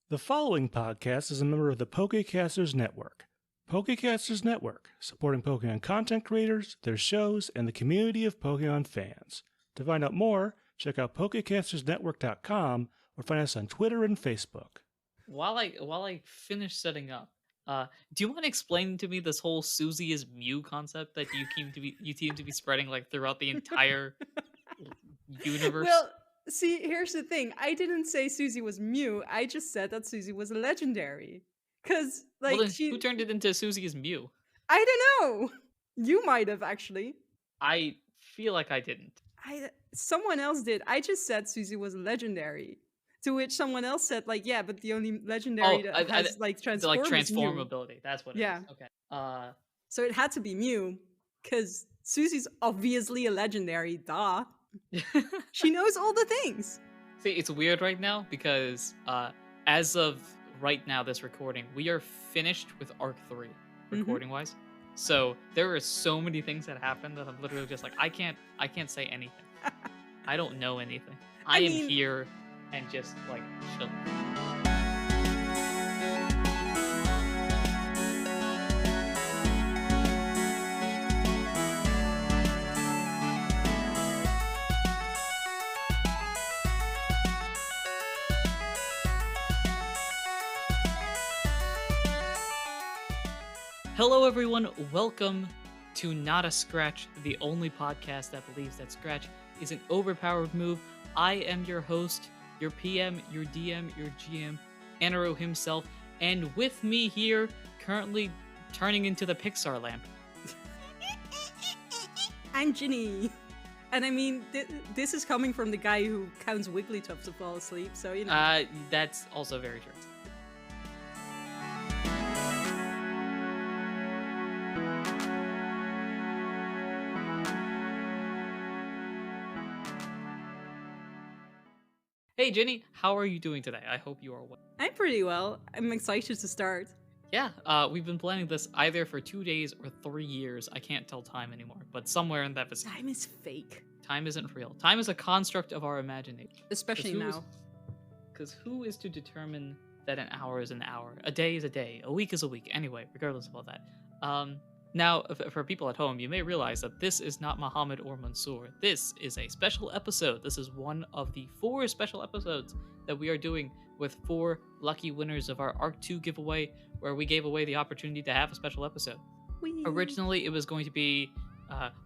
The following podcast is a member of the Pokecasters Network. Pokecasters Network, supporting Pokemon content creators, their shows, and the community of Pokemon fans. To find out more, check out PokecastersNetwork.com or find us on Twitter and Facebook. While I finish setting up, do you want to explain to me this whole Susie is Mew concept that you seem to be spreading like throughout the entire universe? Well, see, here's the thing. I didn't say Susie was Mew. I just said that Susie was legendary. Cause Well, like then who turned it into Susie is Mew? I don't know. You might have actually. I feel like I didn't. Someone else did. I just said Susie was legendary. To which someone else said, like, yeah, but the only legendary that has like transform ability. That's what it is. Okay. So it had to be Mew, because Susie's obviously a legendary, duh. She knows all the things. See, it's weird right now because as of right now, this recording, we are finished with Arc 3, recording-wise. So there are so many things that happened that I'm literally just like, I can't say anything. I don't know anything. I am here and just like chill. Hello everyone, welcome to Not a Scratch, the only podcast that believes that Scratch is an overpowered move. I am your host, your PM, your DM, your GM, Anirudh himself, and with me here, currently turning into the Pixar lamp. I'm Ginny. And I mean, this is coming from the guy who counts Wigglytuff to fall asleep, so you know. That's also very true. Hey Jenny, how are you doing today? I hope you are well. I'm pretty well. I'm excited to start. Yeah, we've been planning this either for 2 days or 3 years. I can't tell time anymore, but somewhere in that vicinity. Time is fake. Time isn't real. Time is a construct of our imagination. Especially now. Because who is to determine that an hour is an hour? A day is a day. A week is a week. Anyway, regardless of all that. Now, for people at home, you may realize that this is not Muhammad or Mansoor. This is a special episode. This is one of the 4 special episodes that we are doing with 4 lucky winners of our Arc 2 giveaway, where we gave away the opportunity to have a special episode. Whee. Originally, it was going to be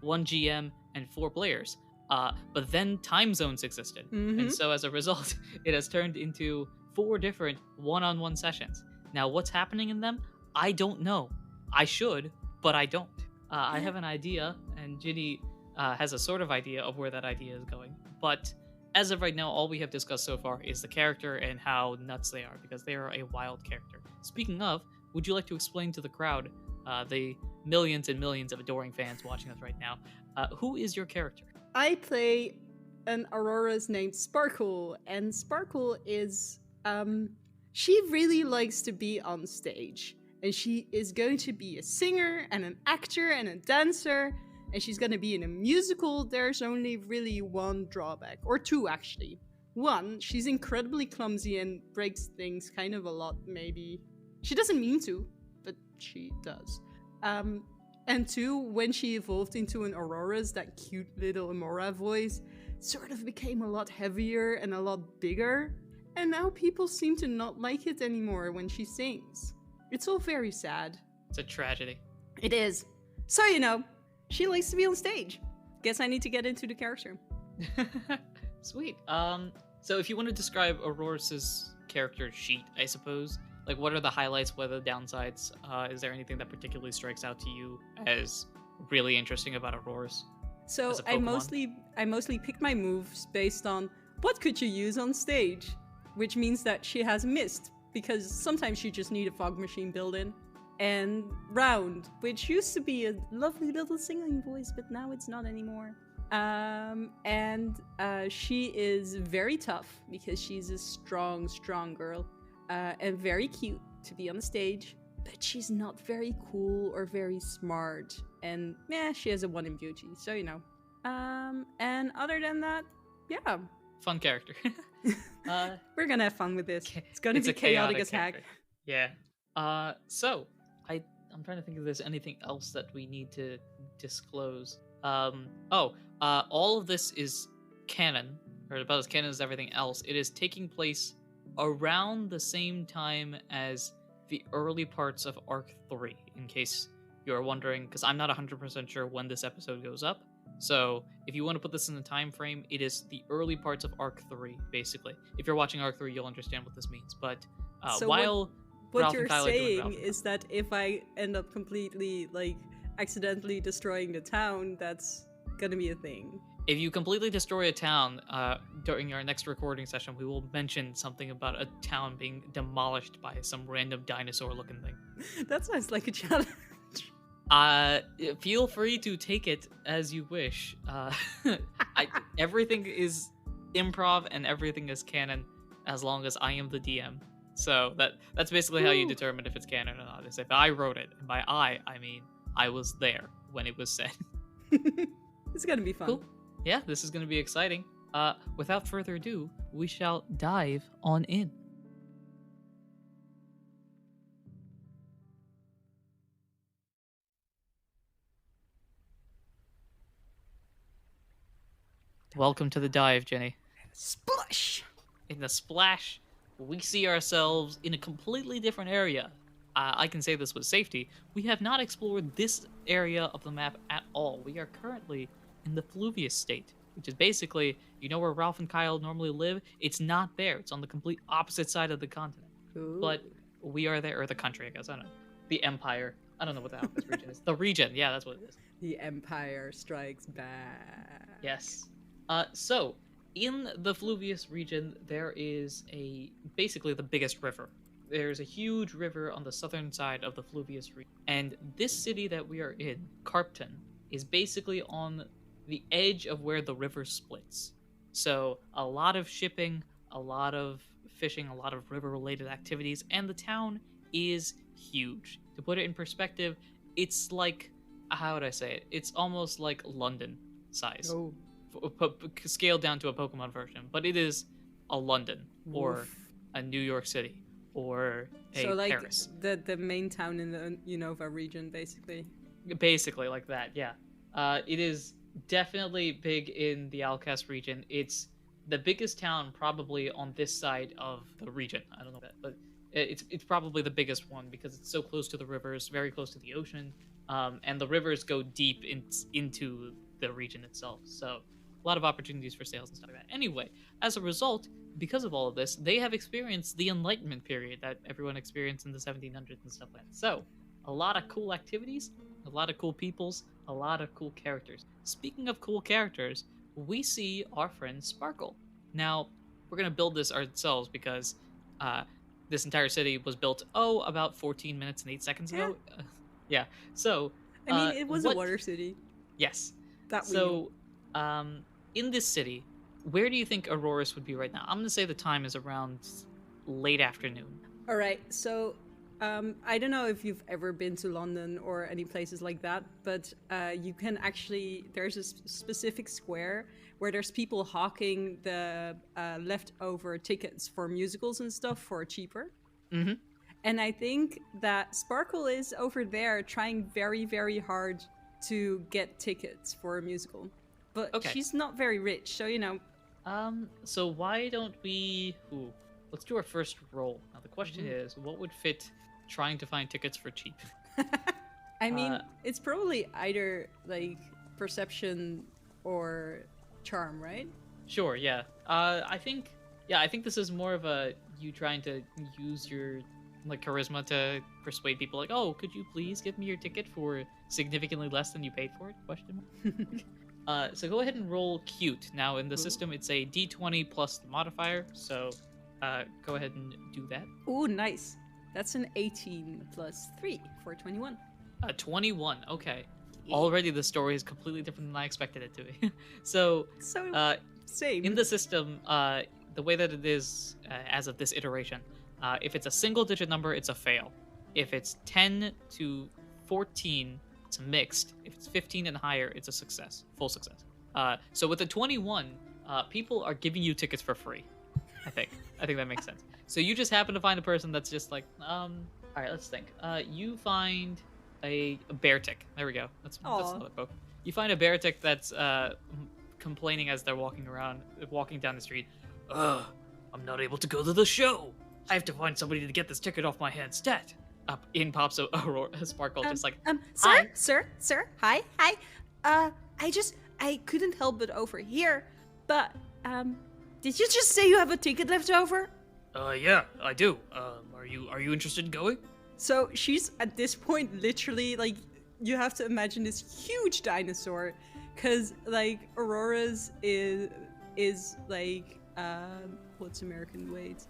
1 GM and 4 players, but then time zones existed. And so as a result, it has turned into 4 different one-on-one sessions. Now, what's happening in them? I don't know. I should, but I don't. I have an idea, and Ginny has a sort of idea of where that idea is going. But as of right now, all we have discussed so far is the character and how nuts they are, because they are a wild character. Speaking of, would you like to explain to the crowd, the millions and millions of adoring fans watching us right now, who is your character? I play an Aurora's named Sparkle, and Sparkle is, she really likes to be on stage. And she is going to be a singer and an actor and a dancer. And she's going to be in a musical. There's only really one drawback. Or 2, actually. 1, she's incredibly clumsy and breaks things kind of a lot, maybe. She doesn't mean to, but she does. And 2, when she evolved into an Aurora's, that cute little Amora voice sort of became a lot heavier and a lot bigger. And now people seem to not like it anymore when she sings. It's all very sad. It's a tragedy. It is. So, you know, she likes to be on stage. Guess I need to get into the character. Sweet. So if you want to describe Aurora's character sheet, I suppose, like what are the highlights, what are the downsides? Is there anything that particularly strikes out to you as really interesting about Aurora's? So I mostly pick my moves based on what could you use on stage, which means that she has missed. Because sometimes you just need a fog machine built-in. And Round, which used to be a lovely little singing voice, but now it's not anymore. She is very tough, because she's a strong, strong girl. And very cute to be on the stage. But she's not very cool or very smart. And, she has a 1 in beauty, so you know. And other than that, yeah. fun character. We're gonna have fun with this. It's gonna It's be a chaotic as character. heck. Yeah. So I'm trying to think if there's anything else that we need to disclose. All of this is canon, or about as canon as everything else. It is taking place around the same time as the early parts of Arc 3, in case you're wondering, because I'm not 100% sure when this episode goes up. So if you want to put this in the time frame, it is the early parts of Arc 3, basically. If you're watching Arc 3, you'll understand what this means. But So while What Ralph you're and Kyle are doing saying Ralph. is that if I end up completely, like, accidentally destroying the town, that's gonna be a thing. If you completely destroy a town during our next recording session, we will mention something about a town being demolished by some random dinosaur-looking thing. That sounds like a challenge. Feel free to take it as you wish. Everything is improv and everything is canon as long as I am the DM. So that's basically how you determine if it's canon or not. Is if I wrote it, and by I mean I was there when it was said. It's gonna be fun. Cool. Yeah, this is going to be exciting. Without further ado, we shall dive on in. Welcome to the dive, Jenny. Splash! In the splash, we see ourselves in a completely different area. I can say this with safety. We have not explored this area of the map at all. We are currently in the Fluvius state, which is basically, you know where Ralph and Kyle normally live? It's not there. It's on the complete opposite side of the continent. Ooh. But we are there, or the country, I guess. I don't know. The Empire. I don't know what the Alchas region is. The region. Yeah, that's what it is. The Empire strikes back. Yes. So, in the Fluvius region, there is basically the biggest river. There's a huge river on the southern side of the Fluvius region. And this city that we are in, Carpton, is basically on the edge of where the river splits. So a lot of shipping, a lot of fishing, a lot of river-related activities, and the town is huge. To put it in perspective, it's like, how would I say it? It's almost like London size. Oh. Scaled down to a Pokemon version, but it is a London or Woof. a New York City or a So like Paris. the main town in the Unova region, basically. Basically like that, yeah. It is definitely big in the Alchas region. It's the biggest town probably on this side of the region. I don't know that, but it's probably the biggest one because it's so close to the rivers, very close to the ocean, and the rivers go deep into the region itself. So a lot of opportunities for sales and stuff like that. Anyway, as a result, because of all of this, they have experienced the Enlightenment period that everyone experienced in the 1700s and stuff like that. So a lot of cool activities, a lot of cool peoples, a lot of cool characters. Speaking of cool characters, we see our friend Sparkle. Now, we're going to build this ourselves because this entire city was built, about 14 minutes and 8 seconds ago. Yeah. So, I mean, it was a water city. Yes. That we So, in this city, where do you think Auroras would be right now? I'm going to say the time is around late afternoon. All right, so I don't know if you've ever been to London or any places like that, but you can actually, there's a specific square where there's people hawking the leftover tickets for musicals and stuff for cheaper. Mm-hmm. And I think that Sparkle is over there trying very, very hard to get tickets for a musical. But Okay. she's not very rich, so, So why don't we... let's do our first roll. Now, the question is, what would fit trying to find tickets for cheap? I mean, it's probably either, like, perception or charm, right? Sure, yeah. I think this is more of a you trying to use your like charisma to persuade people, like, oh, could you please give me your ticket for significantly less than you paid for it? Question mark. So go ahead and roll cute. Now in the system, it's a D20 plus the modifier. So go ahead and do that. Ooh, nice. That's an 18 plus 3 for 21. 21. Okay. Already the story is completely different than I expected it to be. So Same. in the system, the way that it is as of this iteration, if it's a single digit number, it's a fail. If it's 10 to 14, it's a mixed. If it's 15 and higher, it's a success, full success. So with a 21, people are giving you tickets for free. I think that makes sense. So you just happen to find a person that's just like, all right, let's think. You find a bear tick. There we go. That's another poke. You find a bear tick that's complaining as they're walking down the street. I'm not able to go to the show. I have to find somebody to get this ticket off my hands. Stat. Up in pops a Sparkle, just like, sir, hi. I couldn't help but overhear, but, did you just say you have a ticket left over? Yeah, I do. Are you interested in going? So she's at this point literally like, you have to imagine this huge dinosaur, cause like Aurora's is like what's American weight?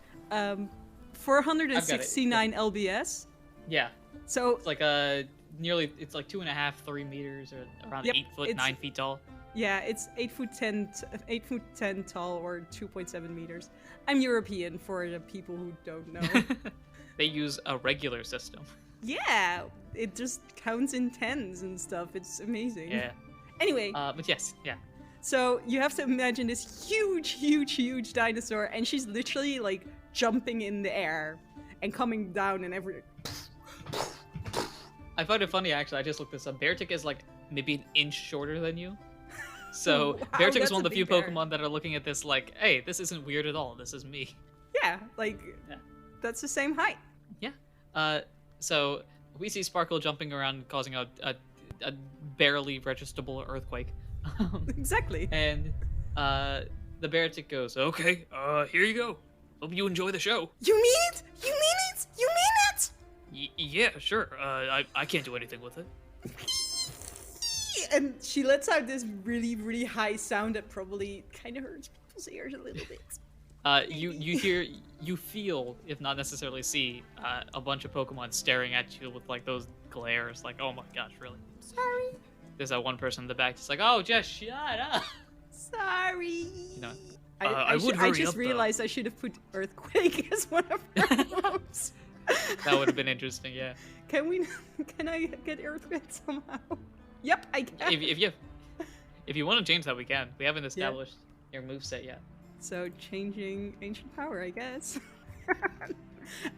469 lbs. Yeah. So it's like it's like 2.5, 3 meters, or around 8 foot, 9 feet tall. Yeah, it's 8 foot 10 tall, or 2.7 meters. I'm European for the people who don't know. They use a regular system. Yeah, it just counts in tens and stuff. It's amazing. Yeah. Anyway. But yes, yeah. So you have to imagine this huge dinosaur, and she's literally like jumping in the air and coming down and everything. I find it funny, actually. I just looked this up. Beartic is like maybe an inch shorter than you. So wow, Beartic is one of the few bear. Pokemon that are looking at this like, hey, this isn't weird at all. This is me. Yeah, like, that's the same height. Yeah. So we see Sparkle jumping around, causing a barely registerable earthquake. Exactly. And the Beartic goes, okay, here you go. Hope you enjoy the show. You mean it? You mean it? You mean it? Yeah, sure. I can't do anything with it. And she lets out this really high sound that probably kind of hurts people's ears a little bit. You feel, if not necessarily see, a bunch of Pokemon staring at you with like those glares, like, oh my gosh, really? Sorry. There's that one person in the back just like, oh, just shut up. Sorry. You know, I just realized I should have put Earthquake as one of her moves. That would have been interesting, yeah. Can I get Earthquake somehow? Yep, I can. If you want to change that, we can. We haven't established your moveset yet. So changing Ancient Power, I guess.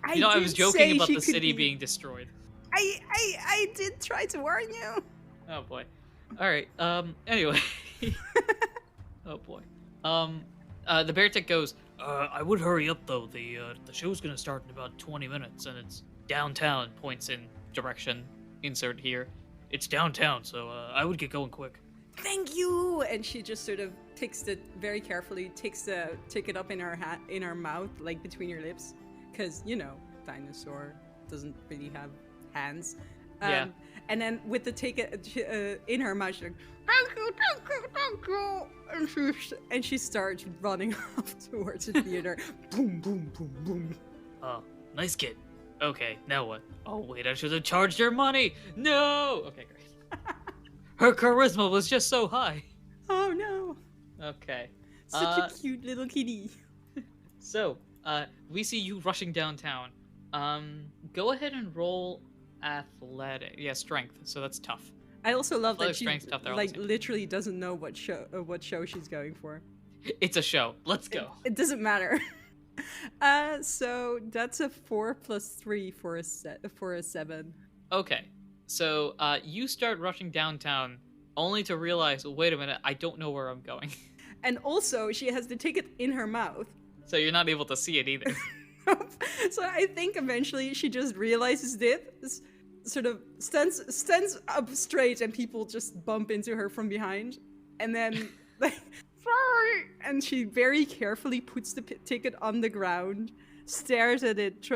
I was joking about the city being destroyed. I did try to warn you. Oh boy. All right. Anyway. Oh boy. The Beartic goes, I would hurry up though. The show's gonna start in about 20 minutes, and it's downtown. Points in direction. Insert here. It's downtown, so I would get going quick. Thank you. And she just sort of takes the ticket up in her mouth, like between her lips, because dinosaur doesn't really have hands. Yeah. And then with the ticket in her mouth, she's like, thank you, and she starts running off towards the theater. Boom, boom, boom, boom. Oh, nice kid. Okay, now what? Oh wait, I should have charged her money. No. Okay, great. Her charisma was just so high. Oh no. Okay. Such a cute little kitty. So, we see you rushing downtown. Go ahead and roll athletic. Yeah, strength. So that's tough. I also love that she tough, literally doesn't know what show she's going for. It's a show. Let's go. It doesn't matter. So that's a 4 + 3 for a 7. Okay. So, you start rushing downtown, only to realize, wait a minute, I don't know where I'm going. And also, she has the ticket in her mouth. So you're not able to see it either. So I think eventually she just realizes this, sort of stands up straight, and people just bump into her from behind. And then, like, sorry! And she very carefully puts the ticket on the ground, stares at it,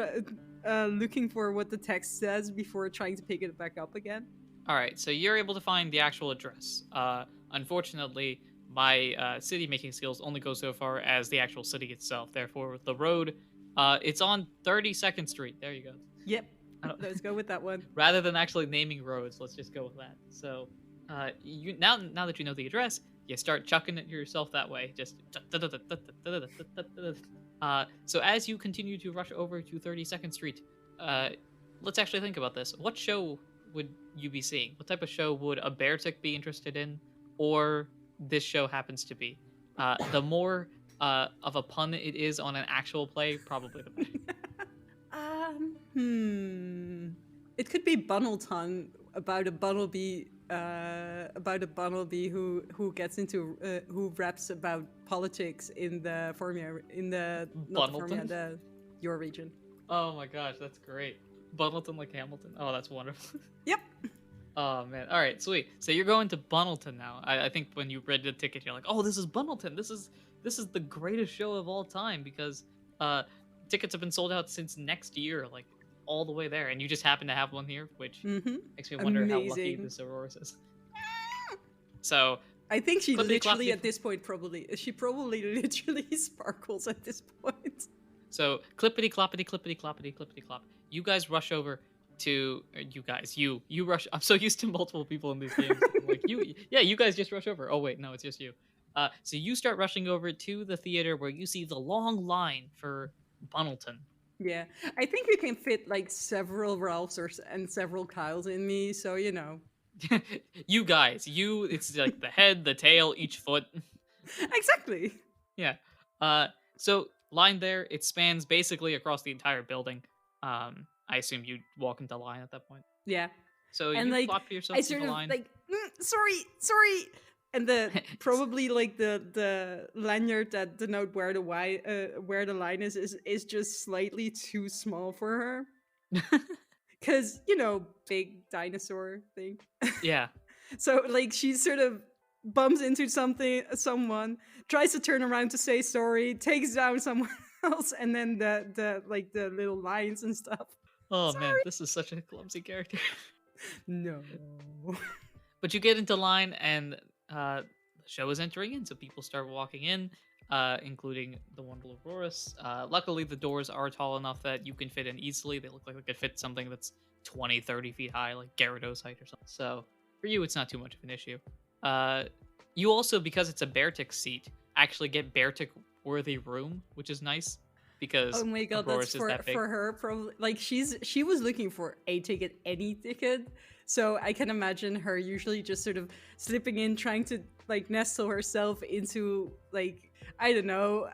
looking for what the text says before trying to pick it back up again. All right, so you're able to find the actual address. Unfortunately, my city-making skills only go so far as the actual city itself. Therefore, the road, it's on 32nd Street. There you go. Yep. Let's go with that one. Rather than actually naming roads, let's just go with that. So, you now that you know the address, you start chucking it yourself that way. Just so as you continue to rush over to 32nd Street, let's actually think about this. What show would you be seeing? What type of show would a Beartic be interested in, or this show happens to be? The more of a pun it is on an actual play, probably the better. It could be Bunnelton about a Bunnelby who gets into who raps about politics in the Formia not the Formia, the your region. Oh my gosh, that's great. Bunnelton like Hamilton. Oh, that's wonderful. Yep. Oh man. All right, sweet. So you're going to Bunnelton now. I think when you read the ticket, you're like, oh, this is Bunnelton. This is the greatest show of all time because tickets have been sold out since next year, like all the way there, and you just happen to have one here, which makes me wonder how lucky this Aurora is. So I think she literally at this point probably literally sparkles at this point. So clippity cloppity clippity cloppity clippity clop. You guys rush over to you rush. I'm so used to multiple people in these games. Like you guys just rush over. Oh wait, no, it's just you. So you start rushing over to the theater where you see the long line for Bunnelton. Yeah, I think we can fit like several Ralphs and several Kyles in me, so you know. You guys, it's like the head, the tail, each foot. Exactly. Yeah. So line there, it spans basically across the entire building. I assume you walk into line at that point. Yeah. So and you flop yourself into the line. Like, sorry. And the probably like the lanyard that denote where the line is just slightly too small for her. Cause big dinosaur thing. Yeah. So like she sort of bumps into someone, tries to turn around to say sorry, takes down someone else, and then the little lines and stuff. Oh sorry. Man, this is such a clumsy character. No. But you get into line and the show is entering in, so people start walking in, including the wonderful Aurorus. Luckily, the doors are tall enough that you can fit in easily. They look like they could fit something that's 20, 30 feet high, like Gyarados height or something. So for you, it's not too much of an issue. You also, because it's a Beartic seat, actually get Beartic-worthy room, which is nice. Because oh my god, Aurorus that's for her probably. Like she was looking for a ticket, any ticket. So I can imagine her usually just sort of slipping in, trying to like nestle herself into like, I don't know,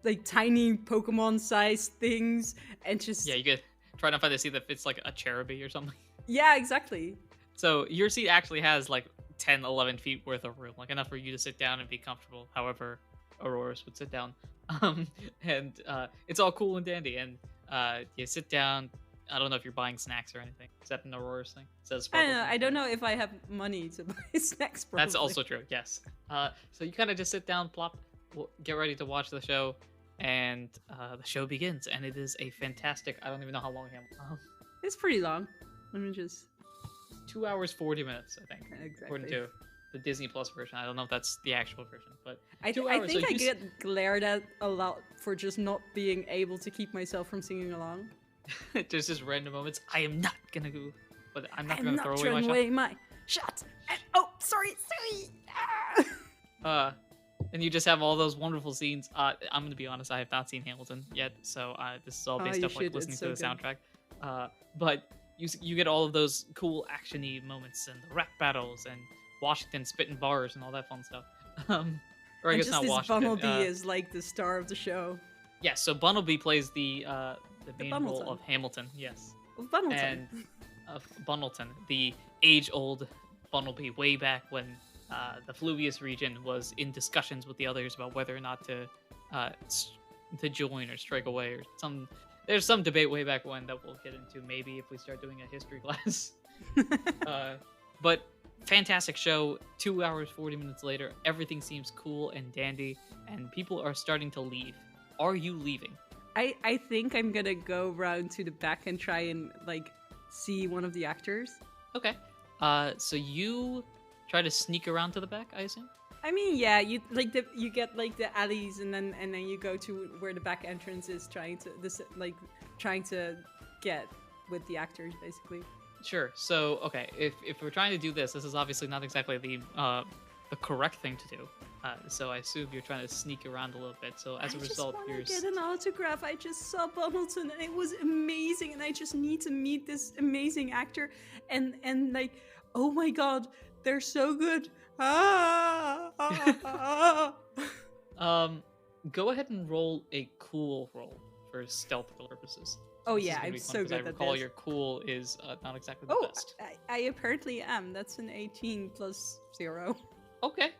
like tiny Pokemon-sized things, and just you could try to find a seat that fits like a Cherubi or something. Yeah, exactly. So your seat actually has like 10, 11 feet worth of room, like enough for you to sit down and be comfortable. However, Aurorus would sit down, and it's all cool and dandy, and you sit down. I don't know if you're buying snacks or anything. Is that an Aurora's thing? It says I don't know if I have money to buy snacks. Probably. That's also true. Yes. So you kind of just sit down, plop, get ready to watch the show, and the show begins. And it is a fantastic. I don't even know how long it's pretty long. Let me just. 2 hours 40 minutes, I think. Exactly. According to the Disney Plus version. I don't know if that's the actual version, but I think I get glared at a lot for just not being able to keep myself from singing along. There's just random moments. I am not gonna go, but I'm not gonna throw away my shot. Oh, sorry. And you just have all those wonderful scenes. I'm gonna be honest, I have not seen Hamilton yet, so this is all based off like listening to the soundtrack. But you get all of those cool actiony moments and the rap battles and Washington spitting bars and all that fun stuff. Or I guess not Washington. Bunnelby is like the star of the show. Yeah, so Bunnelby plays the main role of Hamilton, yes. Bunnelton. And of Bunnelton, the age-old Bunnelby, way back when the Fluvius region was in discussions with the others about whether or not to join or strike away, or there's some debate way back when that we'll get into maybe if we start doing a history class. But fantastic show. 2 hours 40 minutes later, everything seems cool and dandy, and people are starting to leave. Are you leaving? I think I'm gonna go round to the back and try and like see one of the actors. Okay. So you try to sneak around to the back, I assume? I mean, yeah, you get like the alleys and then you go to where the back entrance is, trying to get with the actors basically. Sure. So okay, if we're trying to do this is obviously not exactly the correct thing to do. So I assume you're trying to sneak around a little bit. So as a result, I just want to get an autograph. I just saw Bunnelton and it was amazing, and I just need to meet this amazing actor. And like, oh my god, they're so good. Go ahead and roll a cool roll for stealth purposes. Oh This is yeah, gonna I'm be fun, so 'cause good I at recall this. your cool is not exactly the Oh, best. I apparently am. That's an 18 plus 0. Okay.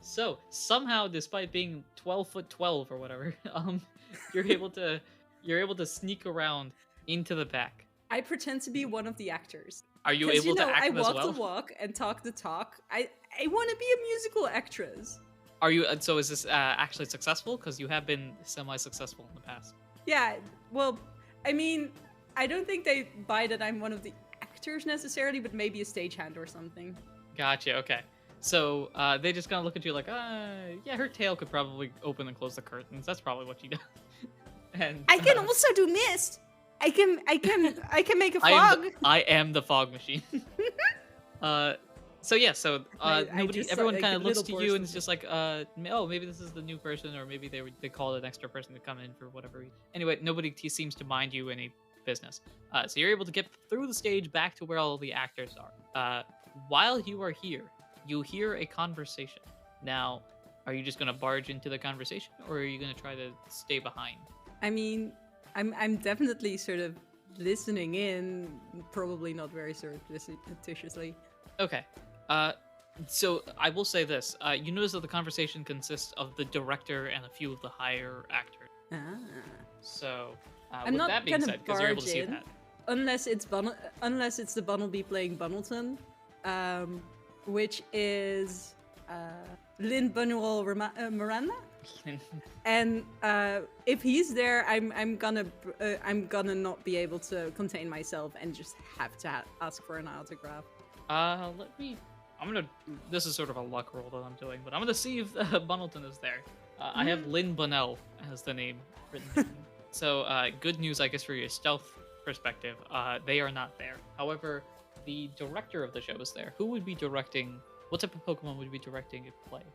So somehow, despite being 12'12" or whatever, you're able to sneak around into the back. I pretend to be one of the actors. Are you Because able to act I them as walk well? the walk and talk the talk. I want to be a musical actress. Are you? So is this actually successful? Because you have been semi-successful in the past. Yeah, well, I mean, I don't think they buy that I'm one of the actors necessarily, but maybe a stagehand or something. Gotcha. Okay. So they just kind of look at you like, yeah, her tail could probably open and close the curtains. That's probably what she does. And I can also do mist. I can make a fog. I am the fog machine. So yeah, so I nobody, just saw, everyone like, kind a of looks little to you burst and of it's just like, oh, maybe this is the new person, or maybe they called an extra person to come in for whatever reason. Anyway, nobody seems to mind you any business. So you're able to get through the stage back to where all the actors are. While you are here, you hear a conversation. Now, are you just gonna barge into the conversation, or are you gonna try to stay behind? I mean, I'm definitely sort of listening in, probably not very surreptitiously. Okay. So I will say this. You notice that the conversation consists of the director and a few of the higher actors. Ah. So, I'm with not that being gonna said, because you're able to barge see in. that. Unless it's the Bunnelby playing Bunnelton, which is Lynn Bunuel Miranda. And if he's there, I'm gonna not be able to contain myself and just have to ask for an autograph. This is sort of a luck roll that I'm doing, but I'm gonna see if Bunnelton is there. I have Lynn Bunnell as the name written down. So, good news, I guess, for your stealth perspective. They are not there. However, the director of the show is there. Who would be directing? What type of Pokemon would be directing a play?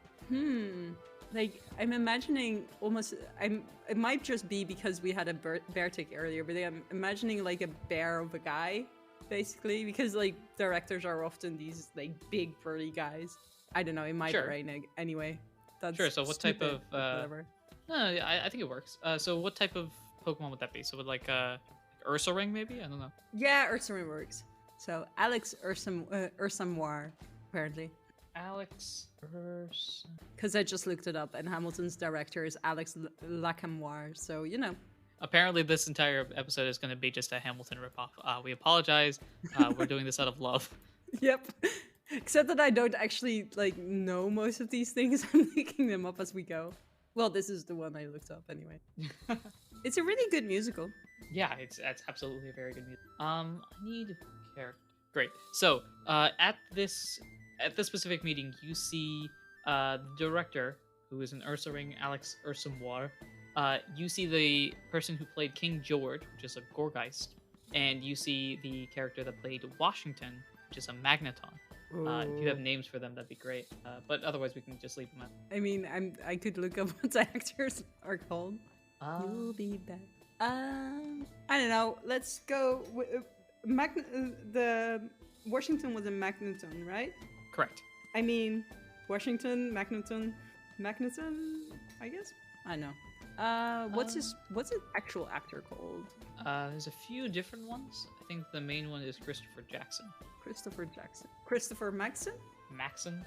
Like, I'm imagining almost. It might just be because we had a bear tick earlier, but I'm imagining like a bear of a guy, basically, because like directors are often these like big burly guys. I don't know, in my brain anyway. That's sure. So what type of? Whatever. No, yeah, I think it works. So what type of Pokemon would that be? So would like Ursaring maybe? I don't know. Yeah, Ursaring works. So Alex Ursamoir, apparently. Alex Because I just looked it up, and Hamilton's director is Alex Lacamoire, so you know. Apparently, this entire episode is going to be just a Hamilton ripoff. We apologize. We're doing this out of love. Yep. Except that I don't actually like know most of these things. I'm making them up as we go. Well, this is the one I looked up anyway. It's a really good musical. Yeah, it's absolutely a very good music. I need character. Great. So, at this specific meeting, you see the director, who is an Ursaring, Alex Ursamoir. You see the person who played King George, which is a Gorgeist, and you see the character that played Washington, which is a Magneton. If you have names for them, that'd be great. But otherwise, we can just leave them out. I mean, I could look up what the actors are called. You'll be back. I don't know. Let's go. The Washington was a Magneton, right? Correct. I mean, Washington, Magneton, I guess. I know. What's his actual actor called? There's a few different ones. I think the main one is Christopher Jackson. Christopher Maxon? Maxon?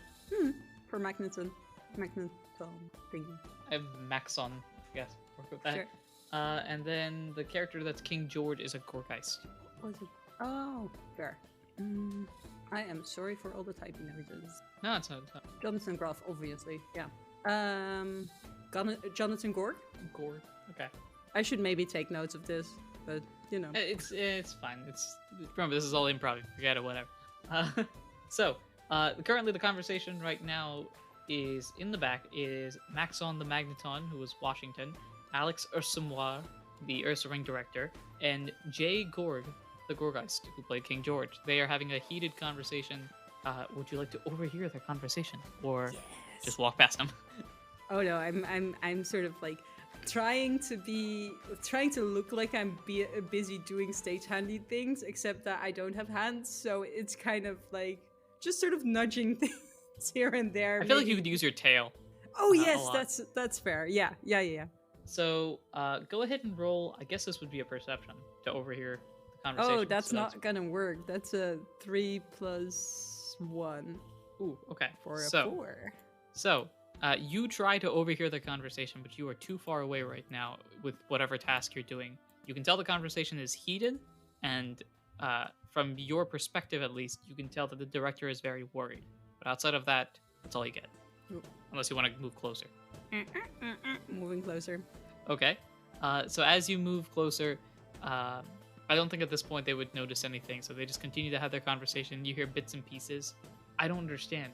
For Magneton thingy. I have Maxon, I guess. Work with that. Sure. And then the character that's King George is a Gorgeist. Was it? Oh, fair. I am sorry for all the typing noises. No, it's not. Jonathan Groff, obviously. Yeah. Jonathan Gorg? Gorg. Okay. I should maybe take notes of this, but you know. It's fine. Remember, this is all improv. Forget it. Whatever. So currently the conversation right now is in the back is Maxon the Magneton, who was Washington, Alex Ursamoir, the Ursaring director, and Jay Gorg, the Gorgeist, who played King George. They are having a heated conversation. Would you like to overhear their conversation, or just walk past them? Oh no, I'm sort of like trying to look like I'm busy doing stage-handy things, except that I don't have hands, so it's kind of like just sort of nudging here and there. I feel like maybe. you could use your tail. Oh a yes, lot. that's fair. Yeah. So go ahead and roll. I guess this would be a perception to overhear the conversation. Oh, that's so not gonna work. That's a 3 + 1 Ooh, okay. for a so, 4. So, you try to overhear the conversation, but you are too far away right now with whatever task you're doing. You can tell the conversation is heated, and from your perspective at least, you can tell that the director is very worried. But outside of that, that's all you get. Oop. Unless you want to move closer. Moving closer. Okay. So as you move closer, I don't think at this point they would notice anything, so they just continue to have their conversation. You hear bits and pieces. I don't understand.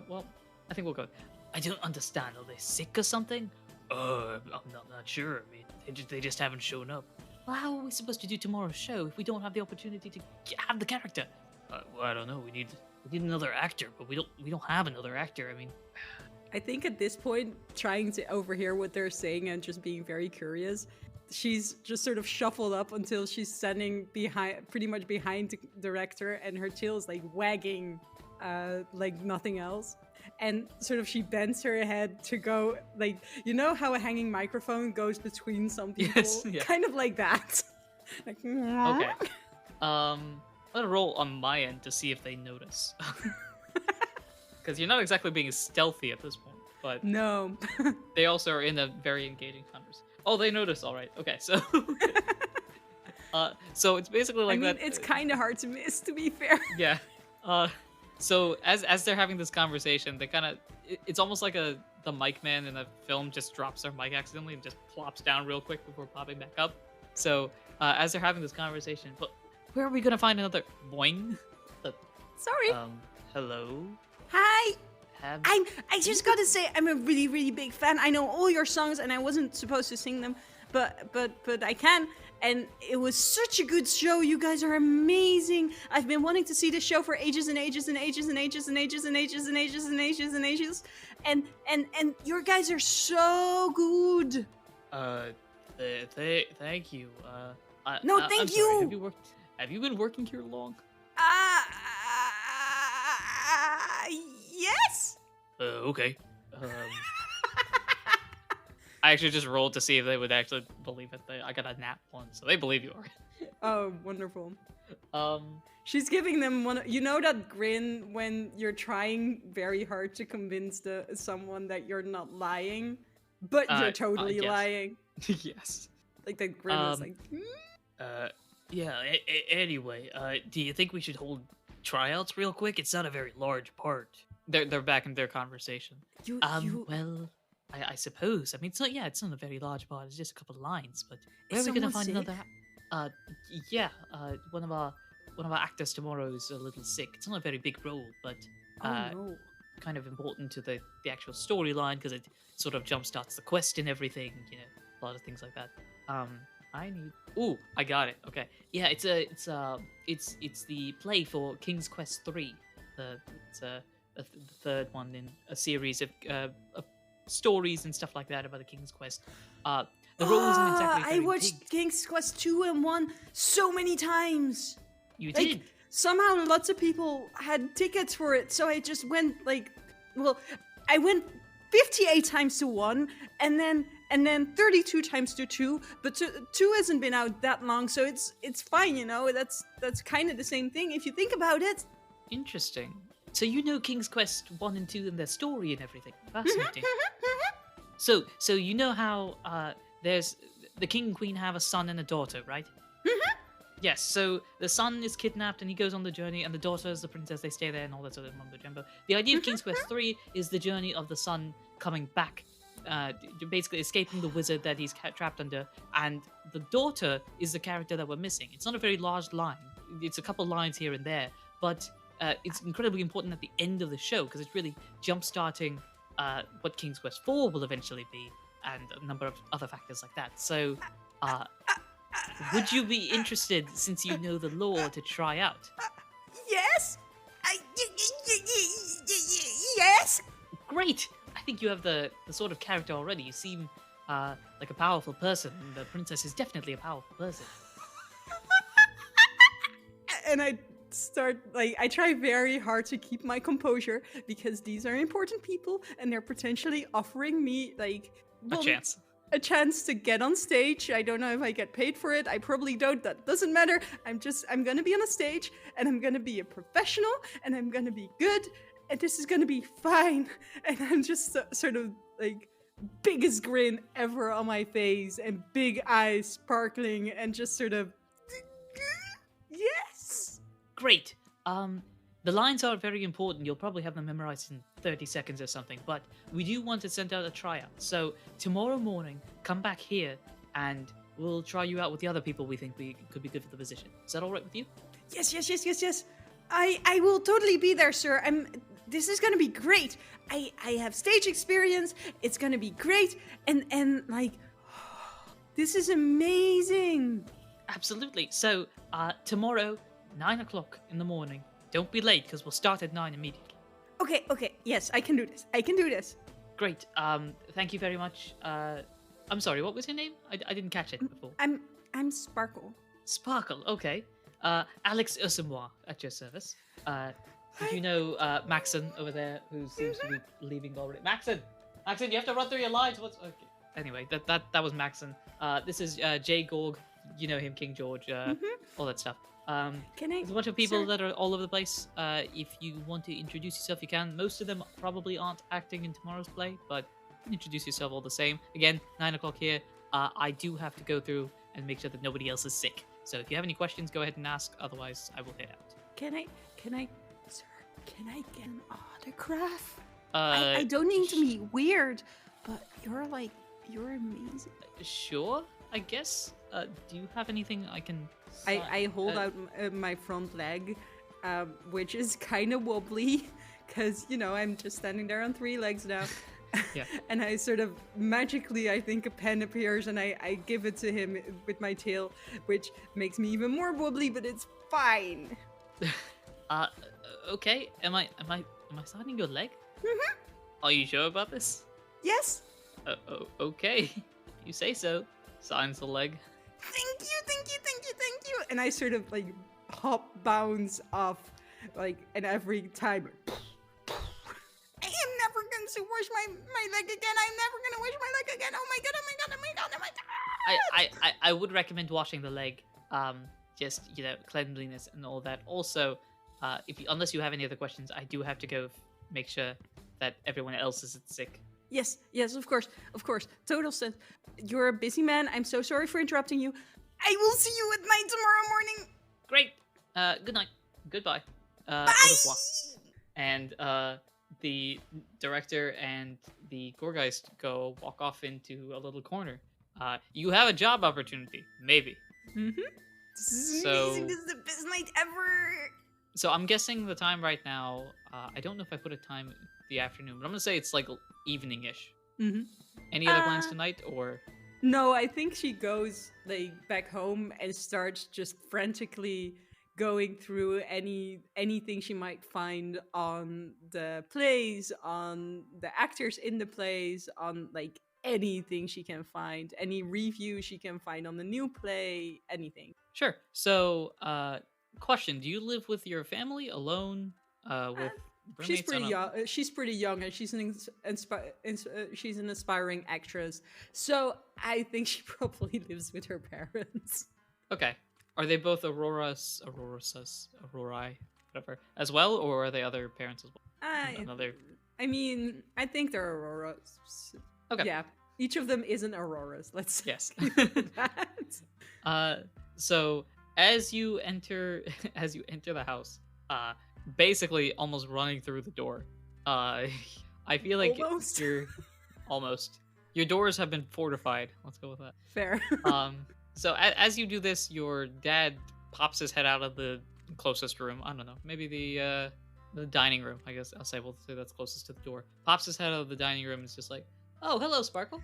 Well, I think we'll go. I don't understand. Are they sick or something? I'm not sure. I mean, they just haven't shown up. Well, how are we supposed to do tomorrow's show if we don't have the opportunity to have the character? Well, I don't know. We need another actor, but we don't have another actor. I mean, I think at this point, trying to overhear what they're saying and just being very curious, she's just sort of shuffled up until she's standing pretty much behind the director, and her tail is like wagging like nothing else. And sort of she bends her head to go, like, you know how a hanging microphone goes between some people? Yes, yeah. Kind of like that. Like, okay. I'm gonna roll on my end to see if they notice. Because you're not exactly being stealthy at this point, but No. they also are in a very engaging conversation. Oh, they notice, all right. Okay, so so it's basically like I mean, that. it's kind of hard to miss, to be fair. Yeah. So as they're having this conversation, they kind of it's almost like the mic man in a film just drops their mic accidentally and just plops down real quick before popping back up. So as they're having this conversation, but where are we gonna find another boing? Sorry. Hello. Hi. Have I just gotta say, I'm a really, really big fan. I know all your songs, and I wasn't supposed to sing them, but I can. And it was such a good show. You guys are amazing. I've been wanting to see this show for ages and ages and ages and ages and ages and ages and ages and ages and ages. And your guys are so good. Thank you. No, I'm thank sorry. you. Have you been working here long? Yes. Okay. I actually just rolled to see if they would actually believe it. I got a nat 1, so they believe you are. Oh, wonderful. Um, She's giving them one. You know that grin when you're trying very hard to convince someone that you're not lying, but you're totally yes. lying. yes. Like that grin is like. Yeah. Anyway, do you think we should hold tryouts real quick? It's not a very large part. They're back in their conversation. Well, I suppose. I mean, it's not a very large part. It's just a couple of lines. But where are we gonna find another? One of our actors tomorrow is a little sick. It's not a very big role, but No. kind of important to the actual storyline because it sort of jumpstarts the quest and everything. You know, a lot of things like that. Ooh, I got it. Okay, yeah, it's the play for King's Quest 3. It's the third one in a series of stories and stuff like that about the King's Quest. The role isn't exactly very I watched big. King's Quest 2 and 1 so many times. You Like, did. somehow lots of people had tickets for it, so I just went I went 58 times to 1 and then 32 times to 2, but 2 hasn't been out that long, so it's fine, you know. That's kind of the same thing if you think about it. Interesting. So you know King's Quest 1 and 2 and their story and everything. Fascinating. So you know how there's the king and queen have a son and a daughter, right? Yes, so the son is kidnapped and he goes on the journey, and the daughter is the princess. They stay there and all that sort of mumbo jumbo. The idea of King's Quest 3 is the journey of the son coming back, basically escaping the wizard that he's trapped under, and the daughter is the character that we're missing. It's not a very large line. It's a couple lines here and there, but it's incredibly important at the end of the show because it's really jump-starting what King's Quest 4 will eventually be, and a number of other factors like that. So, would you be interested, since you know the lore, to try out? Yes. Yes. Great! I think you have the sort of character already. You seem like a powerful person, and the princess is definitely a powerful person. And I start, like, I try very hard to keep my composure because these are important people and they're potentially offering me, like, A chance. a chance to get on stage. I don't know if I get paid for it. I probably don't. That doesn't matter. I'm gonna be on a stage and I'm gonna be a professional and I'm gonna be good and this is gonna be fine. And I'm just sort of like biggest grin ever on my face and big eyes sparkling and just sort of yes. Great. The lines aren't very important. You'll probably have them memorized in 30 seconds or something, but we do want to send out a tryout. So tomorrow morning, come back here and we'll try you out with the other people we think could be good for the position. Is that all right with you? Yes. I will totally be there, sir. This is gonna be great. I have stage experience. It's gonna be great. And like, this is amazing. Absolutely. So tomorrow, 9 o'clock in the morning. Don't be late because we'll start at 9 immediately. Okay. Yes, I can do this. Great. Thank you very much. I'm sorry, what was your name? I didn't catch it before. I'm Sparkle. Sparkle, okay. Alex Ursumois at your service. Did you know Maxon over there who seems to be leaving already? Maxon, you have to run through your lines. What's okay? Anyway, that was Maxon. This is Jay Gorg. You know him, King George, all that stuff. There's a bunch of people that are all over the place. If you want to introduce yourself, you can. Most of them probably aren't acting in tomorrow's play, but introduce yourself all the same. Again, 9 o'clock here. I do have to go through and make sure that nobody else is sick. So if you have any questions, go ahead and ask. Otherwise, I will head out. Can I, sir? Can I get an autograph? I don't mean to be weird, but you're amazing. Sure, I guess. Do you have anything I can? I hold out my front leg, which is kind of wobbly, because I'm just standing there on 3 legs now. Yeah. And I sort of magically, I think a pen appears, and I give it to him with my tail, which makes me even more wobbly, but it's fine. Okay. Am I signing your leg? Mm-hmm. Are you sure about this? Yes. Okay. You say so. Signs the leg. Thank you. And I sort of like hop bounce off, like, and every time. I am never going to wash my leg again. I'm never going to wash my leg again. Oh my god. I would recommend washing the leg. Just cleanliness and all that. Also, unless you have any other questions, I do have to go make sure that everyone else isn't sick. Yes, of course. Total sense. You're a busy man. I'm so sorry for interrupting you. I will see you at night tomorrow morning. Great. Good night. Goodbye. Bye. Au revoir. And the director and the Gorgeist walk off into a little corner. You have a job opportunity, maybe. Mm-hmm. This is amazing. This is the best night ever. So I'm guessing the time right now. I don't know if I put a time the afternoon, but I'm gonna say it's like evening-ish. Mm-hmm. Any other plans tonight, or? No, I think she goes like back home and starts just frantically going through anything she might find on the plays, on the actors in the plays, on like anything she can find, any review she can find on the new play, anything. Sure. So, question: do you live with your family alone? With she's pretty young. She's pretty young, and she's she's an aspiring actress. So I think she probably lives with her parents. Okay. Are they both Aurorai, whatever, as well, or are they other parents as well? I mean, I think they're Auroras. Okay. Yeah. Each of them is an Auroras. Let's say yes. that. So as you enter the house, basically almost running through the door. I feel like almost. Your doors have been fortified. Let's go with that. Fair. So as you do this, your dad pops his head out of the closest room. I don't know, maybe the dining room. I guess we'll say that's closest to the door. Pops his head out of the dining room and is just like, "Oh, hello, Sparkle."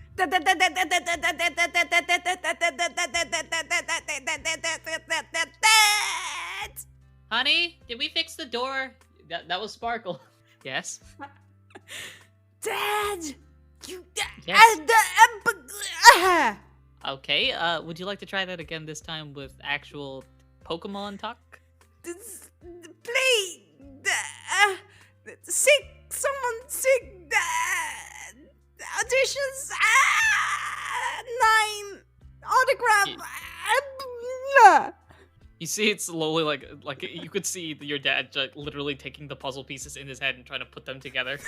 Honey, did we fix the door? That was Sparkle. Yes. Dad, you. Yes. Okay. Would you like to try that again this time with actual Pokemon talk? this play sick. Someone sick. Auditions. 9 autograph. You see it slowly, like you could see your dad literally taking the puzzle pieces in his head and trying to put them together.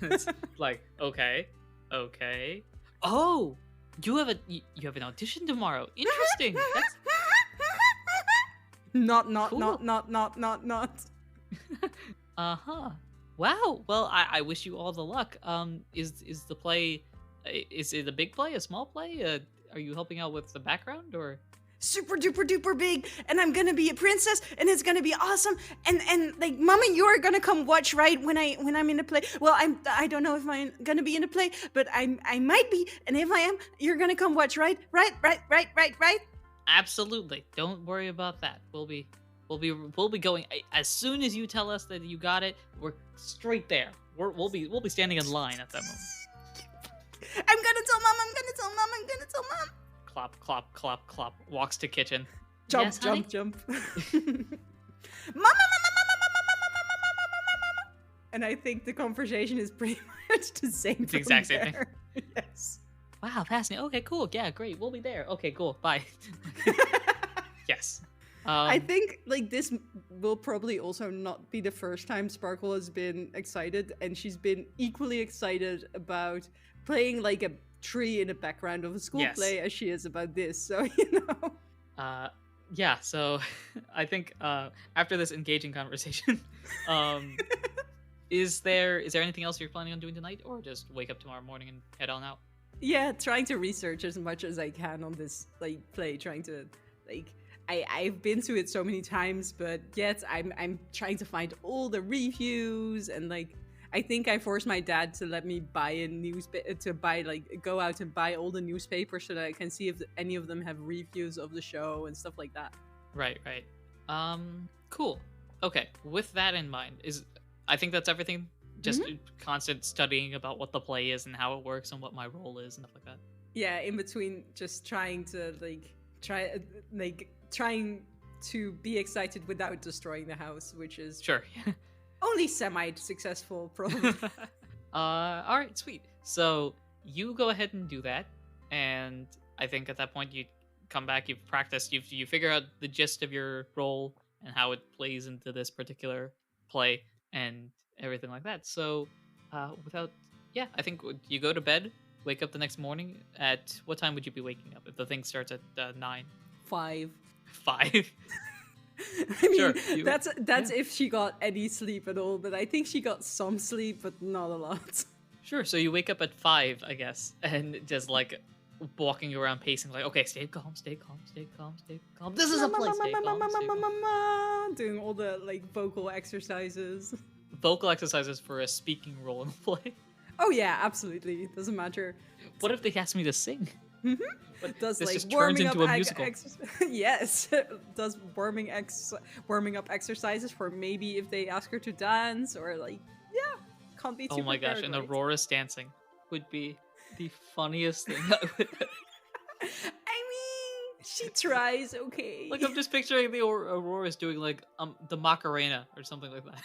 It's like, okay. Oh, you have an audition tomorrow. Interesting. That's Not. Cool. Not. Uh-huh. Wow. Well, I wish you all the luck. Is the play, is it a big play, a small play? Are you helping out with the background or? Super duper duper big, and I'm gonna be a princess, and it's gonna be awesome. And like, Mama, you're gonna come watch, right? When I'm in the play. Well, I don't know if I'm gonna be in the play, but I might be. And if I am, you're gonna come watch, right? Right. Absolutely. Don't worry about that. We'll be going as soon as you tell us that you got it. We're straight there. We'll be standing in line at that moment. I'm gonna tell Mom. Clop, clop, clop, clop. Walks to kitchen. Jump, Yes, honey? jump. Mama. And I think the conversation is pretty much the same. It's the exact same thing. Yes. Wow, fascinating. Okay, cool. Yeah, great. We'll be there. Okay, cool. Bye. Yes. I think like this will probably also not be the first time Sparkle has been excited, and she's been equally excited about playing like a tree in the background of a school play as she is about this. So, Yeah, so I think after this engaging conversation, is there anything else you're planning on doing tonight, or just wake up tomorrow morning and head on out? Yeah, trying to research as much as I can on this like play, trying to like I've been to it so many times, but yet I'm trying to find all the reviews, and like I think I forced my dad to let me buy a newspaper, to buy like go out and buy all the newspapers so that I can see if any of them have reviews of the show and stuff like that. Right. Cool. Okay, with that in mind, I think that's everything. Just constant studying about what the play is and how it works and what my role is and stuff like that. Yeah, in between just trying to trying to be excited without destroying the house, which is Sure. only semi-successful, probably. All right, sweet. So you go ahead and do that, and I think at that point you come back, you've practiced, you figure out the gist of your role and how it plays into this particular play and everything like that. So I think you go to bed, wake up the next morning. At what time would you be waking up if the thing starts at 9? 5. 5? I mean, Sure, that's if she got any sleep at all, but I think she got some sleep, but not a lot. Sure, so you wake up at 5, I guess, and just like walking around pacing like, okay, stay calm. This is a play, stay calm. Doing all the like vocal exercises. Vocal exercises for a speaking role in the play. Oh yeah, absolutely. It doesn't matter. What if they ask me to sing? But does this like just warming turns into up a musical. Yes, does warming up exercises for maybe if they ask her to dance, or like can't be too Oh my gosh, and prepared, right? Aurora's dancing would be the funniest thing. I mean, she tries, okay. Like, I'm just picturing the Aurora's doing like the Macarena or something like that.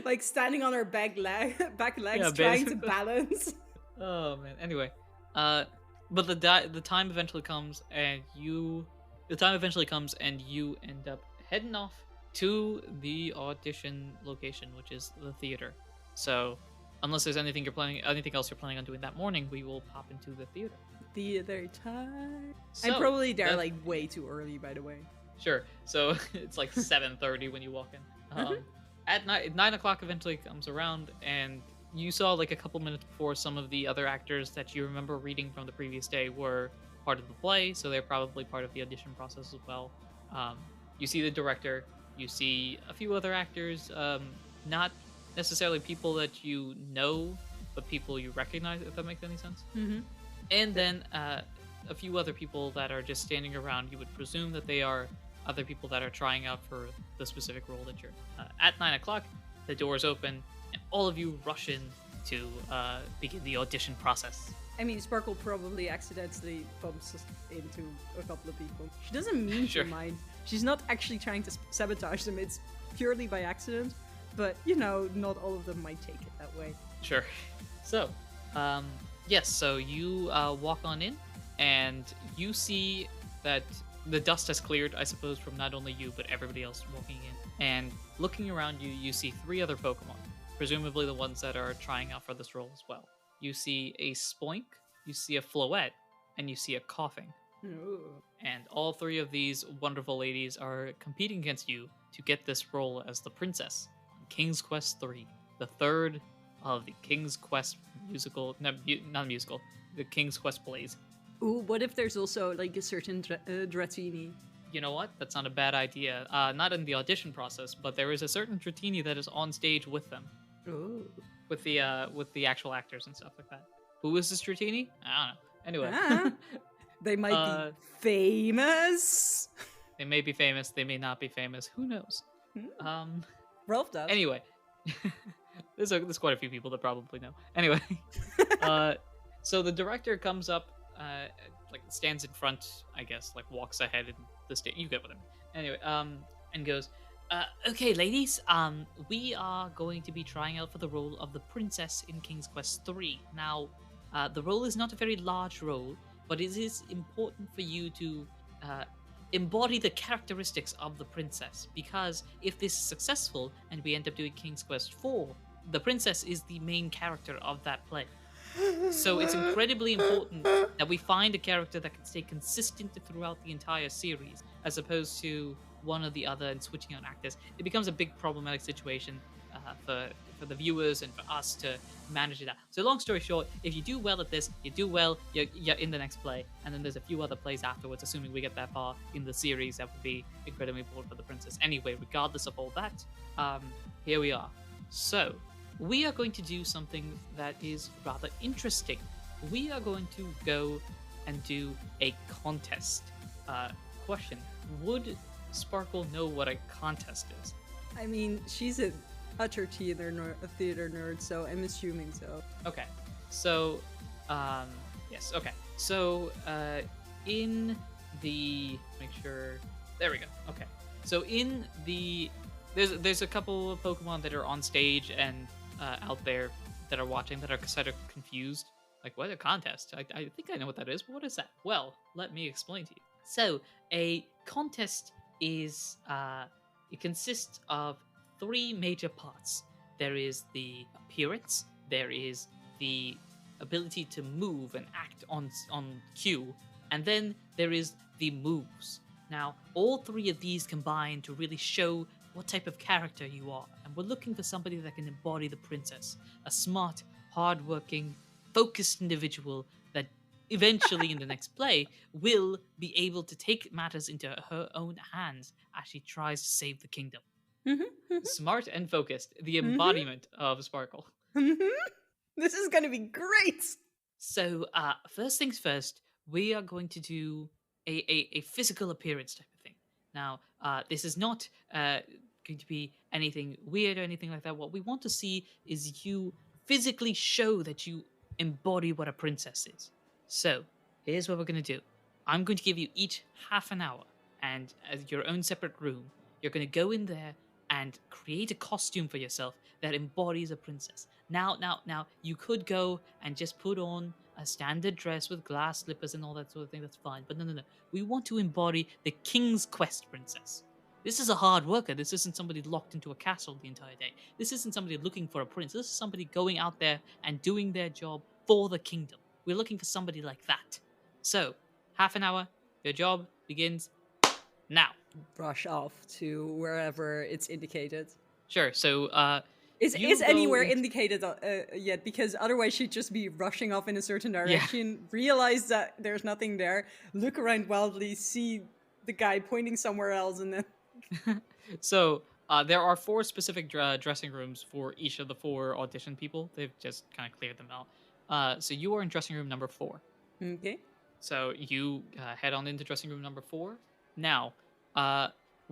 Like standing on her back legs, Yeah, trying to basically. balance. Oh man. Anyway, but the time eventually comes, and you end up heading off to the audition location, which is the theater. So, unless there's anything else you're planning on doing that morning, we will pop into the theater. Theater time. So, I'm probably there that- like way too early, by the way. Sure. So it's like 7:30 when you walk in. At 9 o'clock eventually comes around, and you saw like a couple minutes before some of the other actors that you remember reading from the previous day were part of the play, so they're probably part of the audition process as well. You see the director, you see a few other actors, not necessarily people that you know, but people you recognize, if that makes any sense. Mm-hmm. And then a few other people that are just standing around. You would presume that they are other people that are trying out for the specific role that you're at 9 o'clock. The doors open, and all of you rush in to begin the audition process. I mean, Sparkle probably accidentally bumps into a couple of people. She doesn't mean Sure. to mind. She's not actually trying to sabotage them. It's purely by accident. But, not all of them might take it that way. Sure. So, yes, so you walk on in, and you see that the dust has cleared, I suppose, from not only you, but everybody else walking in. And looking around you, you see 3 other Pokemon, presumably the ones that are trying out for this role as well. You see a Spoink, you see a Floette, and you see a Coughing. Ooh. And all 3 of these wonderful ladies are competing against you to get this role as the princess in King's Quest 3, the third of the King's Quest musical, not musical, the King's Quest plays. Ooh, what if there's also like a certain Dratini? You know what? That's not a bad idea. Not in the audition process, but there is a certain Dratini that is on stage with them, Ooh. with the actual actors and stuff like that. Who is this Dratini? I don't know. Anyway, They might be famous. They may be famous. They may not be famous. Who knows? Rolf does. Anyway, there's quite a few people that probably know. Anyway, so the director comes up, like stands in front, I guess, like walks ahead in the stage. You get what I mean. Anyway, and goes, okay, ladies, we are going to be trying out for the role of the princess in King's Quest 3. Now, the role is not a very large role, but it is important for you to embody the characteristics of the princess, because if this is successful and we end up doing King's Quest 4, the princess is the main character of that play. So it's incredibly important that we find a character that can stay consistent throughout the entire series, as opposed to one or the other and switching on actors. It becomes a big problematic situation for the viewers and for us to manage it out. So long story short, if you do well at this, you do well, you're in the next play, and then there's a few other plays afterwards, assuming we get that far in the series. That would be incredibly important for the princess. Anyway, regardless of all that, here we are. So, we are going to do something that is rather interesting. We are going to go and do a contest. Question, would Sparkle know what a contest is? I mean, she's an utter theater nerd, so I'm assuming so. Okay, so, yes, okay. So, in the, make sure, there we go, okay. So in the, there's a couple of Pokemon that are on stage and out there that are watching that are kind of confused. Like, what, a contest? I think I know what that is, but what is that? Well, let me explain to you. So, a contest is, it consists of 3 major parts. There is the appearance, there is the ability to move and act on cue, and then there is the moves. Now, all 3 of these combine to really show what type of character you are, and we're looking for somebody that can embody the princess, a smart, hardworking, focused individual that eventually in the next play will be able to take matters into her own hands as she tries to save the kingdom. Smart and focused, the embodiment of Sparkle. This is going to be great! So, first things first, we are going to do a physical appearance type of thing. Now, this is not going to be anything weird or anything like that. What we want to see is you physically show that you embody what a princess is. So, here's what we're going to do. I'm going to give you each half an hour, and as your own separate room, you're going to go in there and create a costume for yourself that embodies a princess. Now, you could go and just put on a standard dress with glass slippers and all that sort of thing. That's fine. But no. We want to embody the King's Quest princess. This is a hard worker. This isn't somebody locked into a castle the entire day. This isn't somebody looking for a prince. This is somebody going out there and doing their job for the kingdom. We're looking for somebody like that. So, half an hour, your job begins now. Rush off to wherever it's indicated. Sure, so, Is anywhere indicated yet? Because otherwise she'd just be rushing off in a certain direction, realize that there's nothing there, look around wildly, see the guy pointing somewhere else, and then... So, there are 4 specific dressing rooms for each of the 4 audition people. They've just kind of cleared them out. So you are in dressing room number 4. Okay. So you head on into dressing room number 4. Now,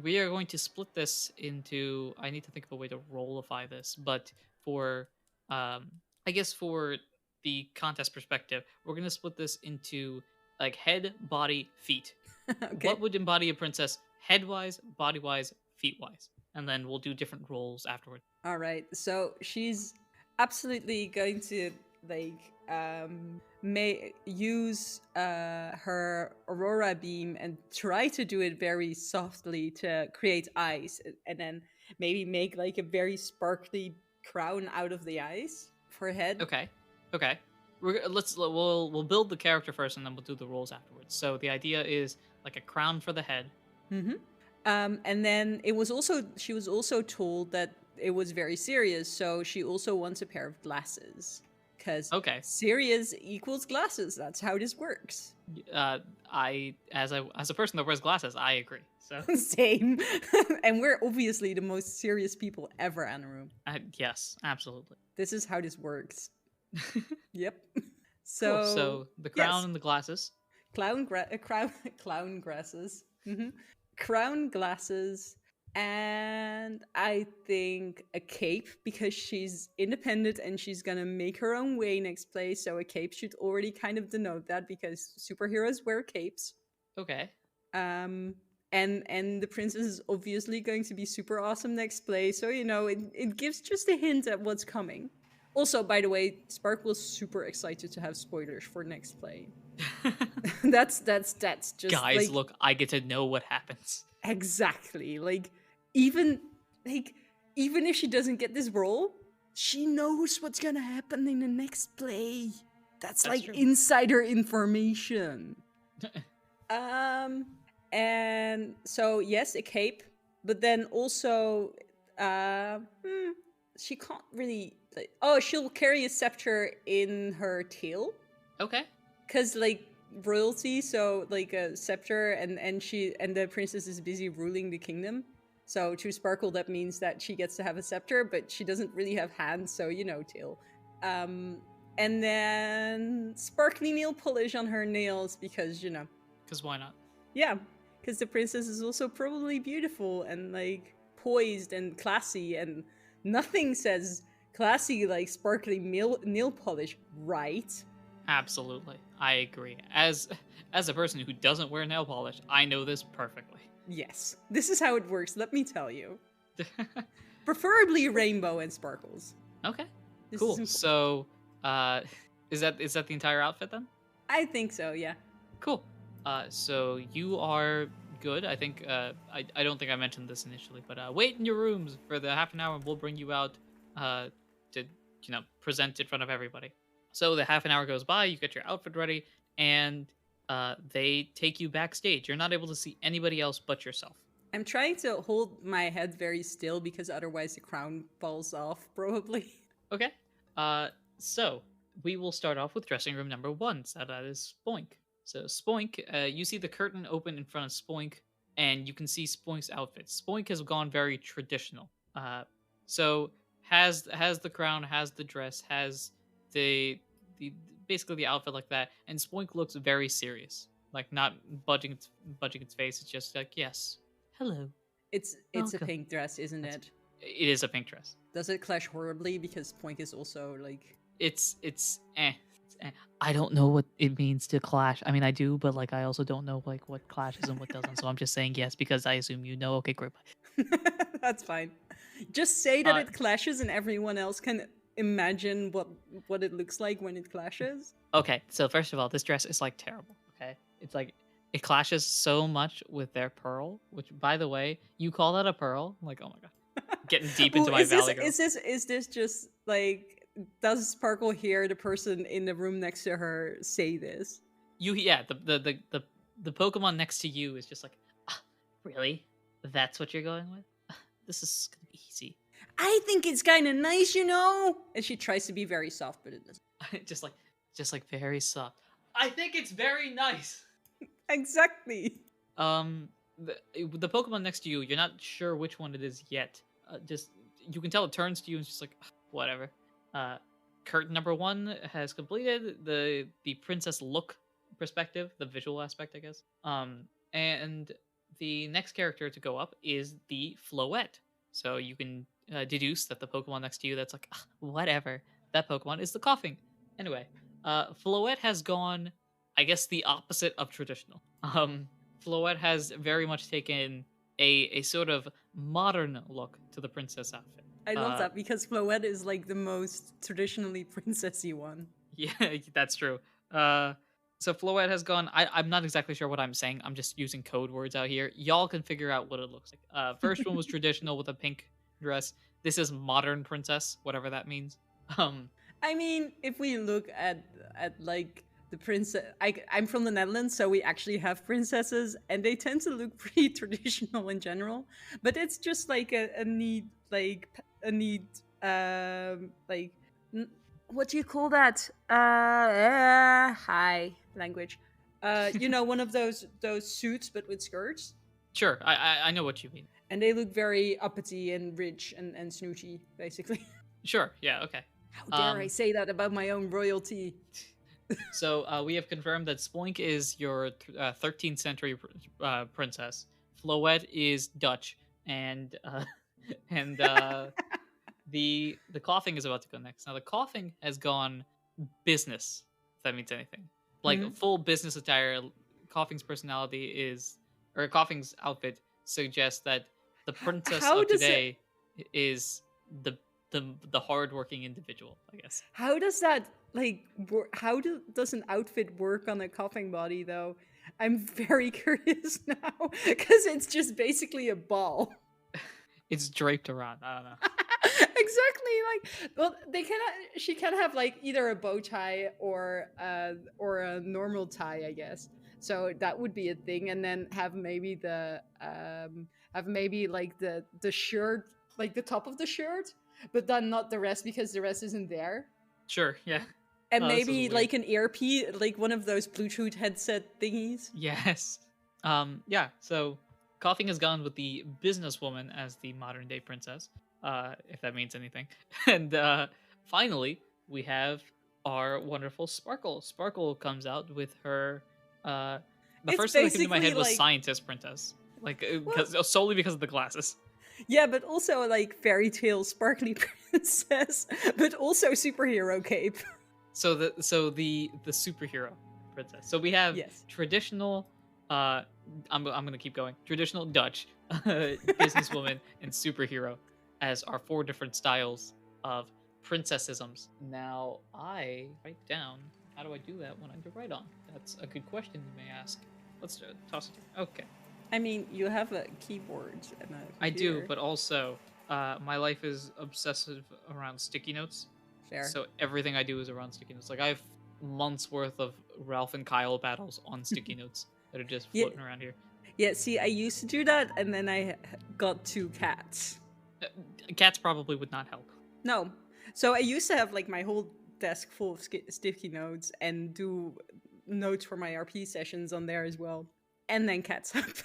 we are going to split this into... I need to think of a way to rollify this, but for... I guess for the contest perspective, we're going to split this into, like, head, body, feet. Okay. What would embody a princess head-wise, body-wise, feet-wise? And then we'll do different roles afterward. All right. So she's absolutely going to like may use her aurora beam and try to do it very softly to create eyes, and then maybe make like a very sparkly crown out of the eyes for her head. Okay. We'll build the character first, and then we'll do the roles afterwards. So the idea is like a crown for the head. Mm-hmm. And then she was also told that it was very serious, so she also wants a pair of glasses. Because serious equals glasses. That's how this works. As a person that wears glasses, I agree. So Same. And we're obviously the most serious people ever in the room. Yes, absolutely. This is how this works. Yep. So, cool. So the crown and the glasses. Clown glasses. Mm-hmm. Crown glasses. And I think a cape, because she's independent and she's gonna make her own way next play. So a cape should already kind of denote that, because superheroes wear capes. Okay. And the princess is obviously going to be super awesome next play. So it gives just a hint at what's coming. Also, by the way, Sparkle's super excited to have spoilers for next play. that's just guys. Look, I get to know what happens. Exactly. Even if she doesn't get this role, she knows what's gonna happen in the next play. That's like true. Insider information. And so yes, a cape, but then also she can't really she'll carry a scepter in her tail. Okay. Cause royalty, so a scepter, and the princess is busy ruling the kingdom. So to Sparkle, that means that she gets to have a scepter, but she doesn't really have hands, so tail. And then sparkly nail polish on her nails, because Because why not? Yeah, because the princess is also probably beautiful and poised and classy, and nothing says classy like sparkly nail polish, right? Absolutely, I agree. As a person who doesn't wear nail polish, I know this perfectly. Yes, this is how it works, let me tell you. Preferably rainbow and sparkles. Okay, cool. So, is that the entire outfit then? I think so, yeah. Cool. So you are good. I think I don't think I mentioned this initially, but wait in your rooms for the half an hour, and we'll bring you out to present in front of everybody. So the half an hour goes by, you get your outfit ready, and they take you backstage. You're not able to see anybody else but yourself. I'm trying to hold my head very still, because otherwise the crown falls off, probably. Okay. So we will start off with dressing room number 1. So that is Spoink. So Spoink, you see the curtain open in front of Spoink, and you can see Spoink's outfit. Spoink has gone very traditional. So has the crown, has the dress, has the basically the outfit like that, and Spoink looks very serious, not budging its face. It's just yes, hello. It's a pink dress, isn't it? It is a pink dress. Does it clash horribly, because Spoink is also It's I don't know what it means to clash. I mean, I do, but I also don't know what clashes and what doesn't. So I'm just saying yes because I assume you know. Okay, great. That's fine. Just say that it clashes, and everyone else can imagine what it looks like when it clashes. Okay, so first of all, this dress is terrible. Okay, it's it clashes so much with their pearl, which, by the way, you call that a pearl? Oh my god, getting deep into my valley girl. Is this just does Sparkle hear the person in the room next to her say this? The Pokemon next to you is just really? That's what you're going with? This is gonna be easy. I think it's kind of nice, And she tries to be very soft, but it doesn't. just very soft. I think it's very nice. Exactly. The Pokemon next to you, you're not sure which one it is yet. You can tell it turns to you and it's just whatever. Curtain number 1 has completed the princess look perspective, the visual aspect, I guess. And the next character to go up is the Floette. So you can deduce that the Pokemon next to you that's whatever, that Pokemon is the Coughing. Anyway, Floette has gone, I guess, the opposite of traditional. Floette has very much taken a sort of modern look to the princess outfit. I love that because Floette is like the most traditionally princessy one. Yeah, that's true. So Floette has gone. I'm not exactly sure what I'm saying. I'm just using code words out here. Y'all can figure out what it looks like. First one was traditional with a pink dress. This is modern princess, whatever that means. I mean, if we look at like the princess, I'm from the Netherlands, so we actually have princesses, and they tend to look pretty traditional in general. But it's just like a neat, like what do you call that? Hi, language. One of those suits, but with skirts. Sure, I know what you mean. And they look very uppity and rich and snooty, basically. Sure, yeah, okay. How dare I say that about my own royalty? So we have confirmed that Spoink is your 13th century princess. Floette is Dutch, and the coughing is about to go next. Now the coughing has gone business, if that means anything. Like full business attire. Coughing's personality is, or Coughing's outfit suggests that the princess of today is the hardworking individual, I guess. How does that does an outfit work on a Coughing body though? I'm very curious now because it's just basically a ball. It's draped around. I don't know. Exactly. Like, well, she can have like either a bow tie or a normal tie, I guess. So that would be a thing, and then have maybe like the shirt, like the top of the shirt, but then not the rest because the rest isn't there. Sure. Yeah. And maybe like an earpiece, like one of those Bluetooth headset thingies. Yes. Yeah. So Coughing has gone with the businesswoman as the modern day princess, if that means anything. And finally, we have our wonderful Sparkle. Sparkle comes out with her. The first thing that came to my head was scientist princess, solely because of the glasses. Yeah, but also like fairy tale sparkly princess, but also superhero cape. So the superhero princess. So we have traditional. I'm gonna keep going. Traditional Dutch, businesswoman, and superhero as our 4 different styles of princessisms. Now I write down. How do I do that when I write on? That's a good question you may ask. Let's toss it. Okay. I mean, you have a keyboard and a computer. I do, but also my life is obsessive around sticky notes. Fair. So everything I do is around sticky notes. Like I have months worth of Ralph and Kyle battles on sticky notes that are just floating around here. Yeah, see, I used to do that, and then I got 2 cats. Cats probably would not help. No. So I used to have like my whole desk full of sticky notes and do notes for my RP sessions on there as well. And then cats happened,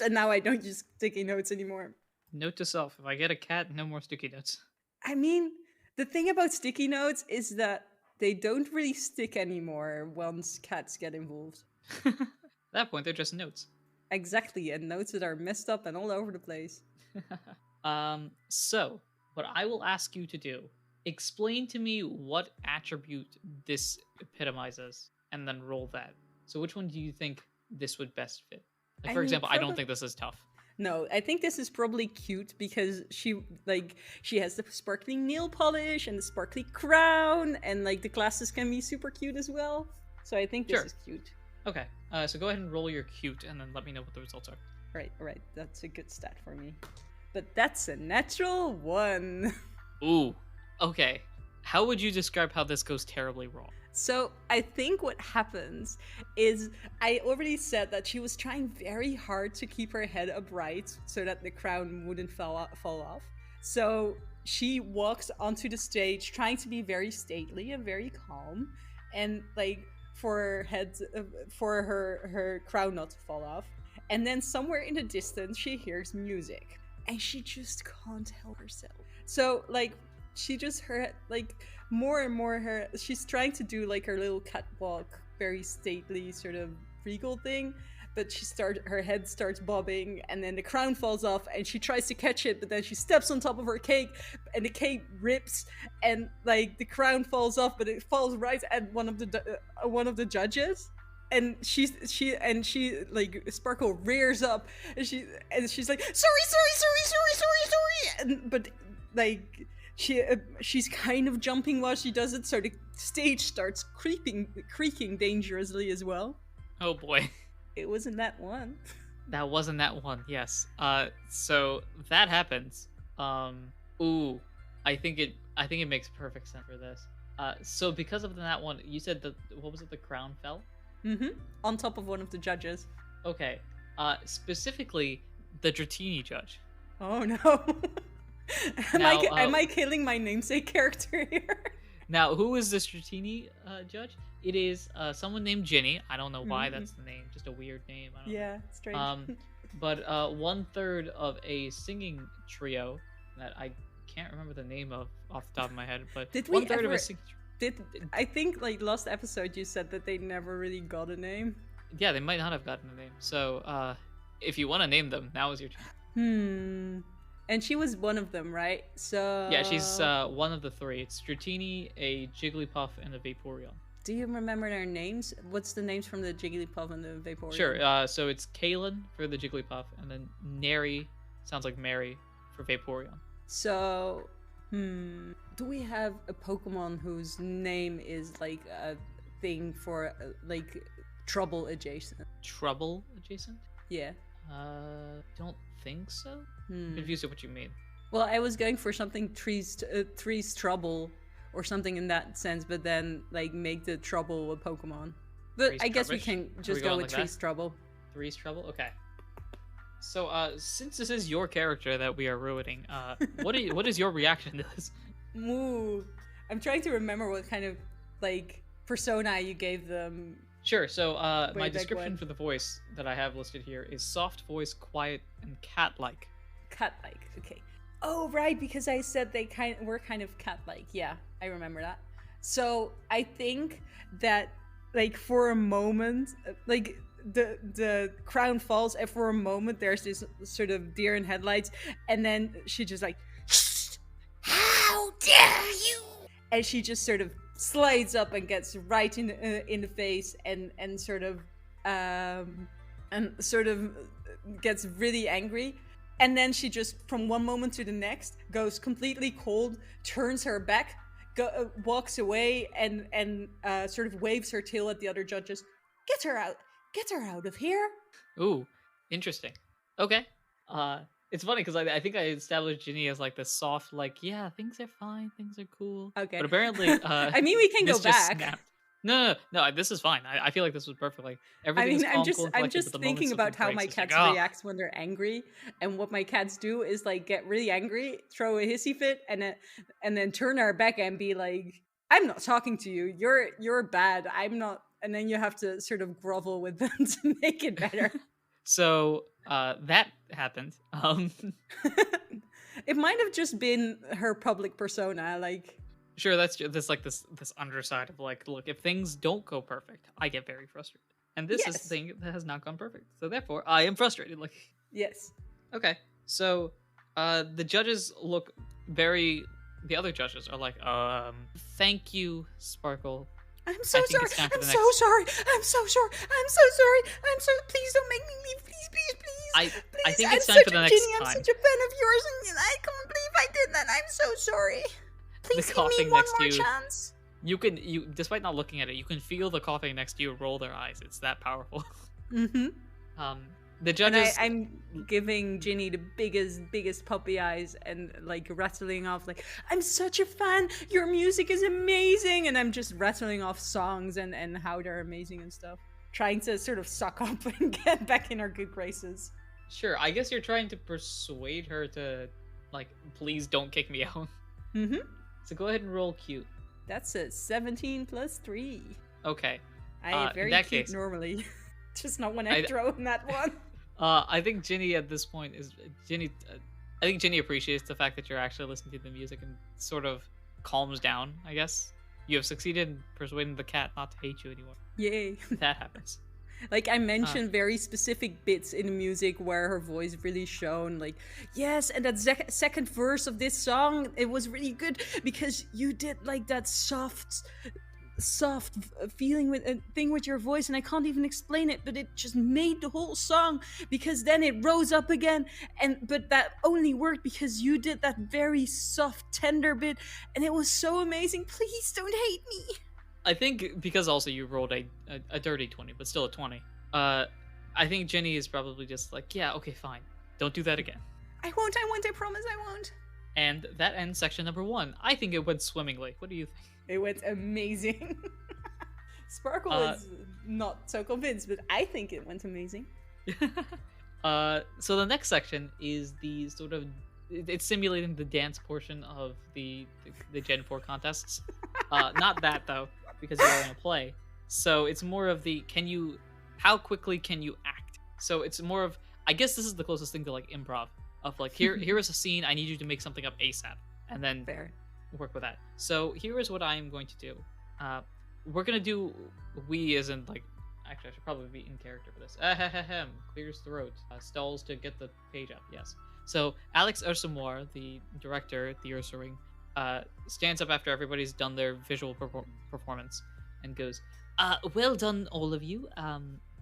and now I don't use sticky notes anymore. Note to self, if I get a cat, no more sticky notes. I mean, the thing about sticky notes is that they don't really stick anymore once cats get involved. At that point, they're just notes. Exactly, and notes that are messed up and all over the place. So, what I will ask you to do, explain to me what attribute this epitomizes, and then roll that. So which one do you think this would best fit? Like, for example, I don't think this is tough. No, I think this is probably cute because she has the sparkling nail polish and the sparkly crown, and like the glasses can be super cute as well. So I think this is cute. Okay, so go ahead and roll your cute, and then let me know what the results are. Right. That's a good stat for me. But that's a natural 1. Ooh, okay. How would you describe how this goes terribly wrong? So I think what happens is, I already said that she was trying very hard to keep her head upright so that the crown wouldn't fall off. So she walks onto the stage trying to be very stately and very calm, and like for her crown not to fall off. And then somewhere in the distance she hears music, and she just can't help herself. So like she just more and more she's trying to do like her little catwalk, very stately sort of regal thing, but her head starts bobbing, and then the crown falls off, and she tries to catch it, but then she steps on top of her cake, and the cake rips, and like the crown falls off, but it falls right at one of the judges. and she like Sparkle rears up and she's like sorry, and but like she's kind of jumping while she does it, so the stage starts creaking dangerously as well. Oh boy. It wasn't that one. That wasn't that one. Yes. So that happens. Ooh, I think it makes perfect sense for this. So because of that one, you said what was it? The crown fell. Mm-hmm. On top of one of the judges. Okay. Specifically, the Dratini judge. Oh no. Now, am I killing my namesake character here? Now, who is this Dratini judge? It is someone named Ginny. I don't know why that's the name. Just a weird name. I don't know. Strange. But 1/3 of a singing trio that I can't remember the name of off the top of my head. But did we 1/3 ever? of a singing I think like last episode you said that they never really got a name. Yeah, they might not have gotten a name. So if you want to name them, now is your chance. And she was one of them, right? So yeah, she's one of the three. It's Dratini, a Jigglypuff, and a Vaporeon. Do you remember their names? What's the names from the Jigglypuff and the Vaporeon? Sure. So it's Kaylin for the Jigglypuff, and then Neri, sounds like Mary, for Vaporeon. So, do we have a Pokemon whose name is like a thing for like trouble adjacent? Trouble adjacent? Yeah. Don't think so. Confused with what you mean. Well, I was going for something Three's Trouble or something in that sense, but then like make the trouble a Pokemon. But I guess we can just go with Three's Trouble. Three's Trouble? Okay. So, since this is your character that we are ruining, what is your reaction to this? Moo. I'm trying to remember what kind of like persona you gave them. Sure. So, my description for the voice that I have listed here is soft voice, quiet, and cat-like. Cat-like. Okay. Oh, right, because I said they were kind of cat-like. Yeah, I remember that. So I think that, like, for a moment, like the crown falls, and for a moment there's this sort of deer in headlights, and then she just like, how dare you? And she just sort of slides up and gets right in the face, and sort of gets really angry. And then she just, from one moment to the next, goes completely cold, turns her back, walks away, and sort of waves her tail at the other judges. Get her out of here. Ooh, interesting. Okay. It's funny because I think I established Ginny as like the soft, like, yeah, things are fine, things are cool. Okay. But apparently, I mean, we can go back. Snapped. No, this is fine. I feel like this was perfect. Like everything. I'm just thinking about how my cats react when they're angry, and what my cats do is like get really angry, throw a hissy fit, and then turn our back and be like, "I'm not talking to you. You're bad. I'm not." And then you have to sort of grovel with them to make it better. So that happened. It might have just been her public persona, like. Sure, that's like this underside of like, look, if things don't go perfect, I get very frustrated, and this is the thing that has not gone perfect, so therefore I am frustrated. Like, yes, okay, so the judges look very. The other judges are like, thank you, Sparkle. I'm so sorry. I'm so sorry. Please don't make me leave. Please. I think it's time for the next time. I'm such a fan of yours, and I can't believe I did that. I'm so sorry. Please give me one more chance. You despite not looking at it, you can feel the coughing next to you roll their eyes. It's that powerful. Mm-hmm. The judges. And I'm giving Ginny the biggest puppy eyes and like rattling off like, I'm such a fan. Your music is amazing, and I'm just rattling off songs and how they're amazing and stuff. Trying to sort of suck up and get back in her good graces. Sure, I guess you're trying to persuade her to like, please don't kick me out. Mm-hmm. So go ahead and roll cute. That's a 17 plus 3. Okay. I am very cute case, normally. Just not when I throw in that one. I think Ginny at this point is... I think Ginny appreciates the fact that you're actually listening to the music and sort of calms down, I guess. You have succeeded in persuading the cat not to hate you anymore. Yay. That happens. Like, I mentioned very specific bits in the music where her voice really shone. Like, yes, and that second verse of this song, it was really good because you did like that soft, soft feeling with a thing with your voice, and I can't even explain it, but it just made the whole song, because then it rose up again, but that only worked because you did that very soft, tender bit, and it was so amazing. Please don't hate me. I think because also you rolled a dirty 20, but still a 20. I think Jenny is probably just like, yeah, okay, fine. Don't do that again. I won't, I promise I won't. And that ends section number 1. I think it went swimmingly. What do you think? It went amazing. Sparkle is not so convinced, but I think it went amazing. So the next section is the sort of, it's simulating the dance portion of the Gen 4 contests. Not that though, because you're in a play. So it's more of the how quickly can you act? So it's more of, I guess this is the closest thing to like improv, of like here is a scene, I need you to make something up ASAP, and then work with that. So here is what I am going to do. We're gonna do as in like, actually I should probably be in character for this. Ahem, clears throat, stalls to get the page up. Yes. So Alex Ursamoir, the director at the Ursa Ring, stands up after everybody's done their visual performance and goes, well done all of you.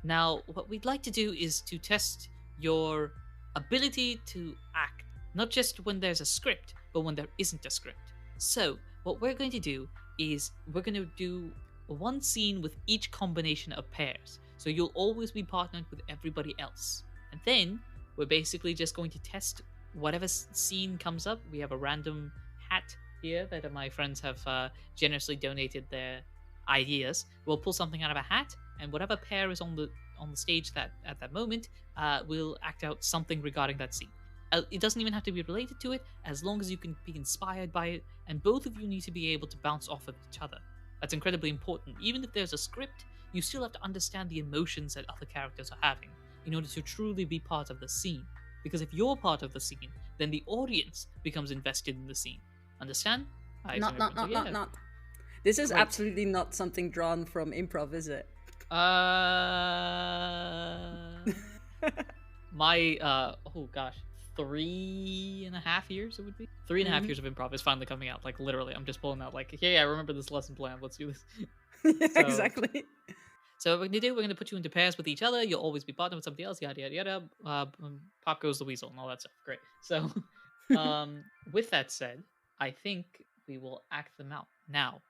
Now what we'd like to do is to test your ability to act, not just when there's a script, but when there isn't a script. So what we're going to do is we're going to do one scene with each combination of pairs. So you'll always be partnered with everybody else. And then we're basically just going to test whatever scene comes up. We have a random hat here that my friends have generously donated their ideas. We'll pull something out of a hat, and whatever pair is on the stage that at that moment, we'll act out something regarding that scene. It doesn't even have to be related to it, as long as you can be inspired by it, and both of you need to be able to bounce off of each other. That's incredibly important. Even if there's a script, you still have to understand the emotions that other characters are having in order to truly be part of the scene. Because if you're part of the scene, then the audience becomes invested in the scene. Understand? Not. This is absolutely not something drawn from improv, is it? My oh gosh, 3.5 years it would be. 3.5 years of improv is finally coming out. Like literally, I'm just pulling out like, hey, I remember this lesson plan. Let's do this. Exactly. So what we're gonna do, we're gonna put you into pairs with each other. You'll always be partnered with somebody else. Yada yada yada. Pop goes the weasel and all that stuff. Great. So, with that said, I think we will act them out now.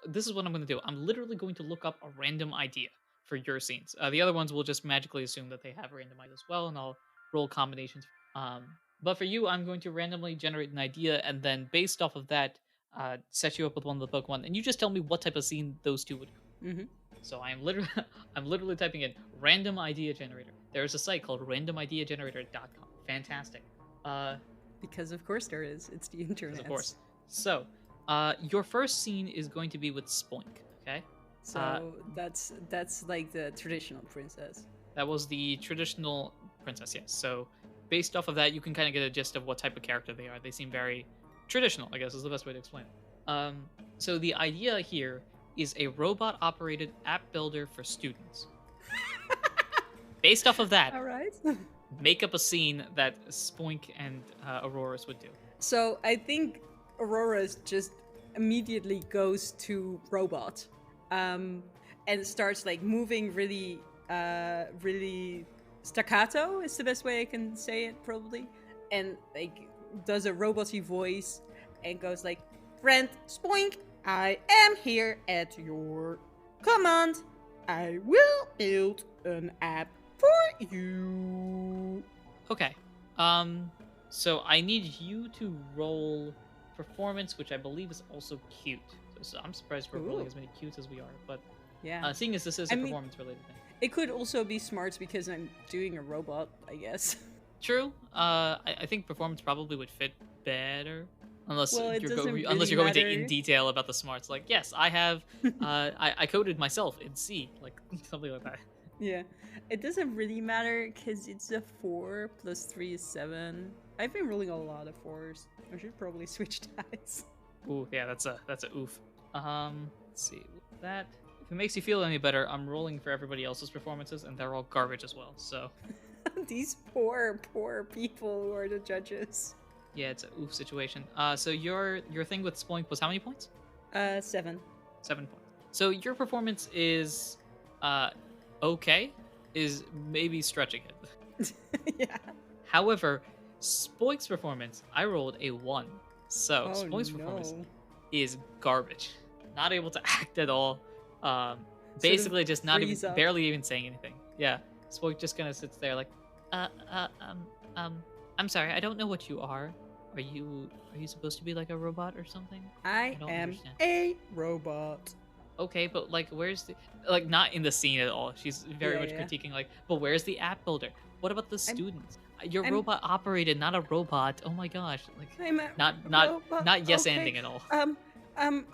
This is what I'm going to do. I'm literally going to look up a random idea for your scenes. The other ones will just magically assume that they have random ideas as well, and I'll roll combinations. But for you, I'm going to randomly generate an idea, and then based off of that, set you up with one of the Pokemon, and you just tell me what type of scene those two would do. Mm-hmm. So I'm literally typing in random idea generator. There's a site called randomideagenerator.com. Fantastic. Because of course there is. It's the internet. Of course. So, your first scene is going to be with Spoink, okay? So that's like the traditional princess. That was the traditional princess, yes. So based off of that, you can kind of get a gist of what type of character they are. They seem very traditional, I guess is the best way to explain it. So the idea here is a robot-operated app builder for students. Based off of that, all right. Make up a scene that Spoink and Aurora's would do. So I think Aurora's just immediately goes to robot, and starts like moving really staccato is the best way I can say it probably, and like does a robot-y voice and goes like, "Friend Spoink, I am here at your command. I will build an app for you." Okay. So I need you to roll performance, which I believe is also cute. So I'm surprised we're rolling as many cutes as we are, but yeah. Seeing as this is a performance-related thing. It could also be smarts because I'm doing a robot, I guess. True. I think performance probably would fit better. Unless you're going to in detail about the smarts. Like, yes, I have, I coded myself in C, like something like that. Yeah, it doesn't really matter because it's a 4 plus 3 is 7. I've been rolling a lot of 4s. I should probably switch dice. Ooh, yeah, that's a oof. Let's see that. If it makes you feel any better, I'm rolling for everybody else's performances, and they're all garbage as well. So these poor people who are the judges. Yeah, it's a oof situation. So your thing with Spoink was how many points? 7. 7 points. So your performance is okay, is maybe stretching it. Yeah. However, Spoink's performance, I rolled a 1. So Oh, Spoink's performance no. is garbage. Not able to act at all. of Basically just not even freeze up. barely even saying anything. Yeah. Spoink just kind of sits there like, I'm sorry, I don't know what you are. Are you supposed to be like a robot or something? I don't am understand. a robot. Okay, but like where's the like not in the scene at all. She's very Yeah, much yeah. critiquing like, but where's the app builder? What about the students? Your I'm- robot operated, not a robot. Oh my gosh. Like I'm a not robot. yes Okay. ending at all.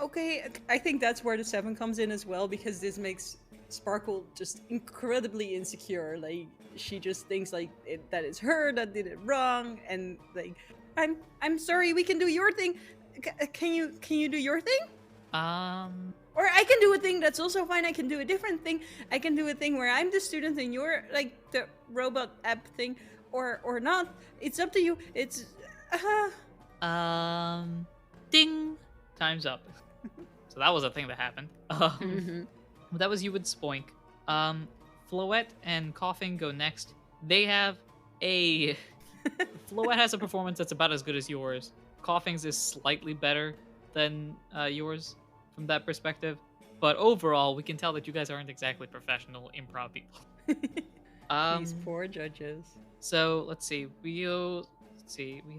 Okay. I think that's where the 7 comes in as well, because this makes Sparkle just incredibly insecure. Like, she just thinks like that it's her that did it wrong, and like, I'm sorry. We can do your thing. Can you do your thing? Or I can do a thing that's also fine. I can do a different thing. I can do a thing where I'm the student and you're like the robot app thing, or not. It's up to you. It's Ding. Time's up. So that was a thing that happened. That was you with Spoink. Floette and Coughing go next. They have a Floette has a performance that's about as good as yours. Coughing's is slightly better than yours from that perspective. But overall, we can tell that you guys aren't exactly professional improv people. these poor judges. So let's see. We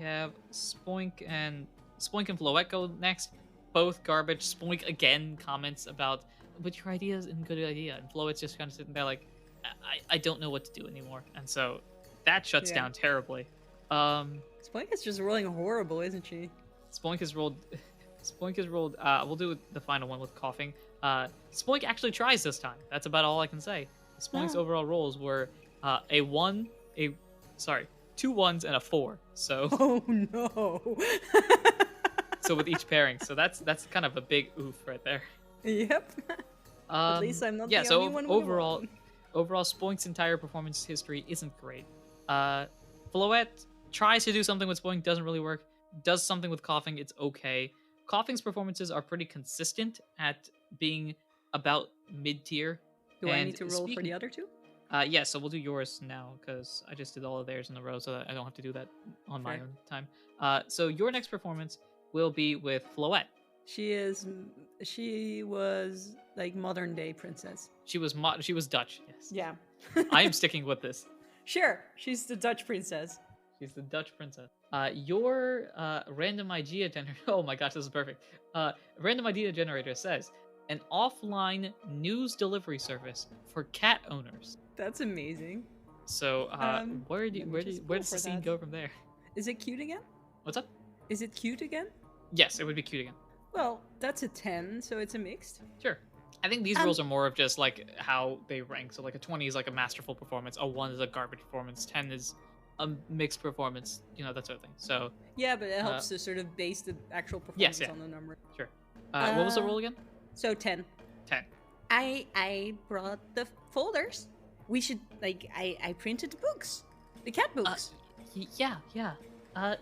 have Spoink and Floette go next. Both garbage. Spoink again comments about, but your idea isn't a good idea. And Floette's just kind of sitting there like, I don't know what to do anymore. And so that shuts down terribly. Spoink is just rolling horrible, isn't she? Spoink has rolled. We'll do the final one with Coughing. Spoink actually tries this time. That's about all I can say. Spoink's overall rolls were a 1, two 1s and a 4. So Oh no. so with each pairing. So that's kind of a big oof right there. Yep. At least I'm not the only one. Overall, Spoink's entire performance history isn't great. Floette tries to do something with Spoink, doesn't really work. Does something with Coughing, it's okay. Coughing's performances are pretty consistent at being about mid-tier. Do I need to roll for the other 2? Yeah, so we'll do yours now, because I just did all of theirs in a row, so that I don't have to do that on my own time. So your next performance will be with Floette. She was like modern day princess. She was Dutch, yes. Yeah. I am sticking with this. Sure, she's the Dutch princess. She's the Dutch princess. Your random idea generator. Oh my gosh, this is perfect. Random idea generator says an offline news delivery service for cat owners. That's amazing. So, where does the scene go from there? Is it cute again? What's up? Is it cute again? Yes, it would be cute again. Well, that's a 10, so it's a mixed. Sure. I think these rules are more of just like how they rank. So like a 20 is like a masterful performance, a 1 is a garbage performance, 10 is a mixed performance, that sort of thing. So yeah, but it helps to sort of base the actual performance on the number. Sure. What was the rule again? So 10. 10. I brought the folders. We should I printed the books, the cat books. Yeah.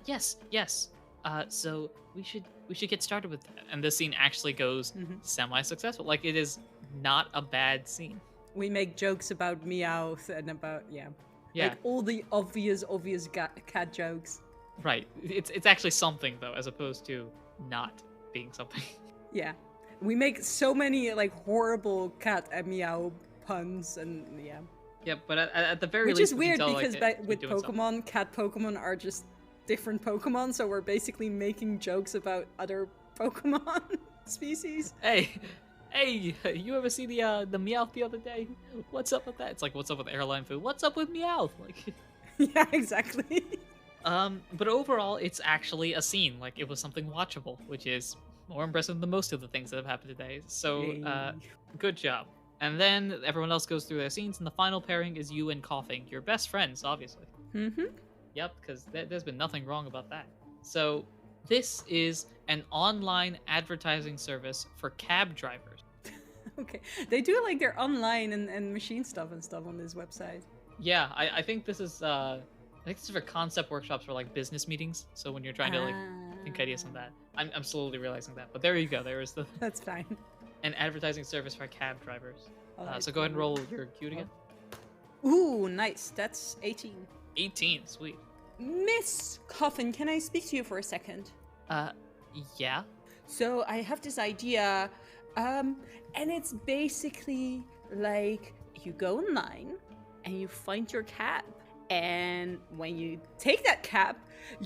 Yes. So we should get started with that. And this scene actually goes semi-successful. Like, it is not a bad scene. We make jokes about Meowth and about like all the obvious cat jokes. Right. It's actually something though, as opposed to not being something. Yeah. We make so many like horrible cat and meow puns and Yeah, but at the very least, least, which is weird tell, because like, with Pokemon, cat Pokemon are just different Pokemon, so we're basically making jokes about other Pokemon species. Hey, you ever see the Meowth the other day? What's up with that? It's like, what's up with airline food? What's up with Meowth? Like, yeah, exactly. But overall, it's actually a scene. Like, it was something watchable, which is more impressive than most of the things that have happened today. So, good job. And then everyone else goes through their scenes, and the final pairing is you and Coughing. Your best friends, obviously. Mm-hmm. Yep, because there's been nothing wrong about that. So, this is an online advertising service for cab drivers. Okay. They do like their online and machine stuff and stuff on this website. Yeah, I think this is for concept workshops for like business meetings. So when you're trying to like think ideas on that. I'm slowly realizing that. But there you go. There is the That's fine. an advertising service for cab drivers. Alright, So go ahead and roll your cute again. Ooh, nice. That's 18. 18, sweet. Miss Coffin, can I speak to you for a second? Yeah. So I have this idea, and it's basically like you go online and you find your cab, and when you take that cab,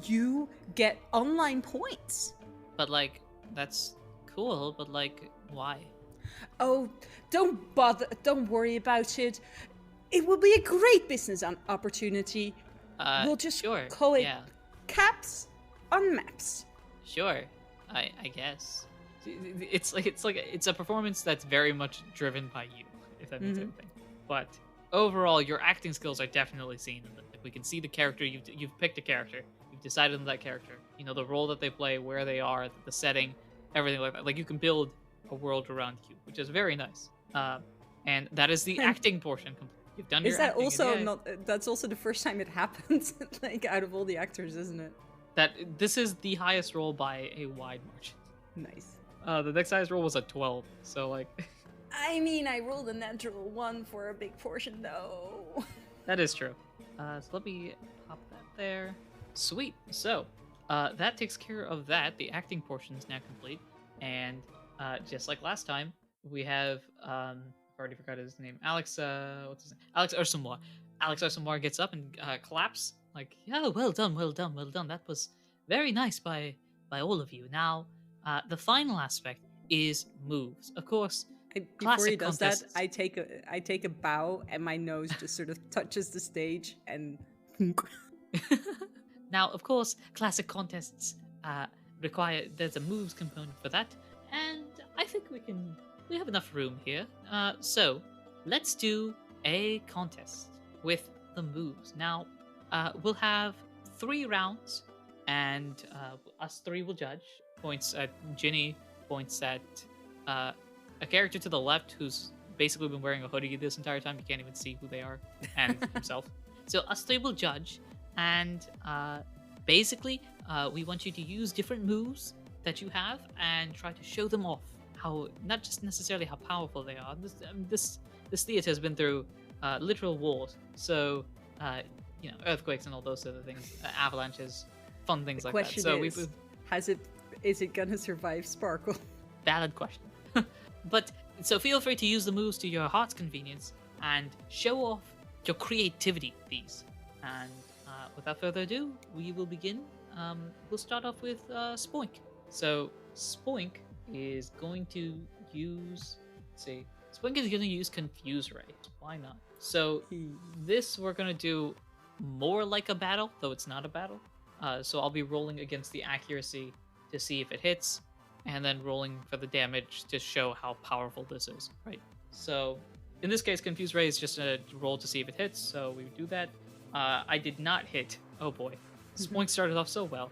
you get online points. But like, that's cool, but like, why? Oh, don't bother, don't worry about it. It will be a great business opportunity. We'll just sure, call it yeah. Caps on Maps. Sure, I guess. It's a performance that's very much driven by you, if that means anything. But overall, your acting skills are definitely seen in it. Like, we can see the character. You've picked a character. You've decided on that character. You know the role that they play, where they are, the setting, everything like that. Like you can build a world around you, which is very nice. And that is the acting portion complete. You've done your Is that acting, also and not? That's also the first time it happens. Like out of all the actors, isn't it? this is the highest roll by a wide margin. Nice. The next highest roll was a 12, so like I mean, I rolled a natural 1 for a big portion, though. that is true. So let me pop that there. Sweet. So that takes care of that. The acting portion is now complete, and just like last time, we have I've already forgot his name. Alex. What's his name? Alex Ursamoir. Alex Ursamoir gets up and claps like, "Yeah, well done, well done, well done. That was very nice by all of you." Now, the final aspect is moves. Of course, Before he does that, contests. I take a bow, and my nose just sort of touches the stage, and Now, of course, classic contests require there's a moves component for that, and I think we have enough room here. So let's do a contest with the moves. Now, we'll have 3 rounds, and us 3 will judge. Points at Ginny, points at a character to the left who's basically been wearing a hoodie this entire time. You can't even see who they are, and himself. So us 3 will judge, and basically, we want you to use different moves that you have and try to show them off. How not just necessarily how powerful they are. This theater has been through literal wars, so earthquakes and all those sort of things, avalanches, fun things like that. So is it gonna survive Sparkle? Valid question. But so feel free to use the moves to your heart's convenience and show off your creativity with these. And without further ado, we will begin. We'll start off with Spoink. So Spoink is going to use. Spoink is going to use Confuse Ray. Why not? So this we're going to do more like a battle, though it's not a battle. So I'll be rolling against the accuracy to see if it hits, and then rolling for the damage to show how powerful this is, right? So in this case, Confuse Ray is just a roll to see if it hits, so we do that. I did not hit. Oh boy. Spoink started off so well.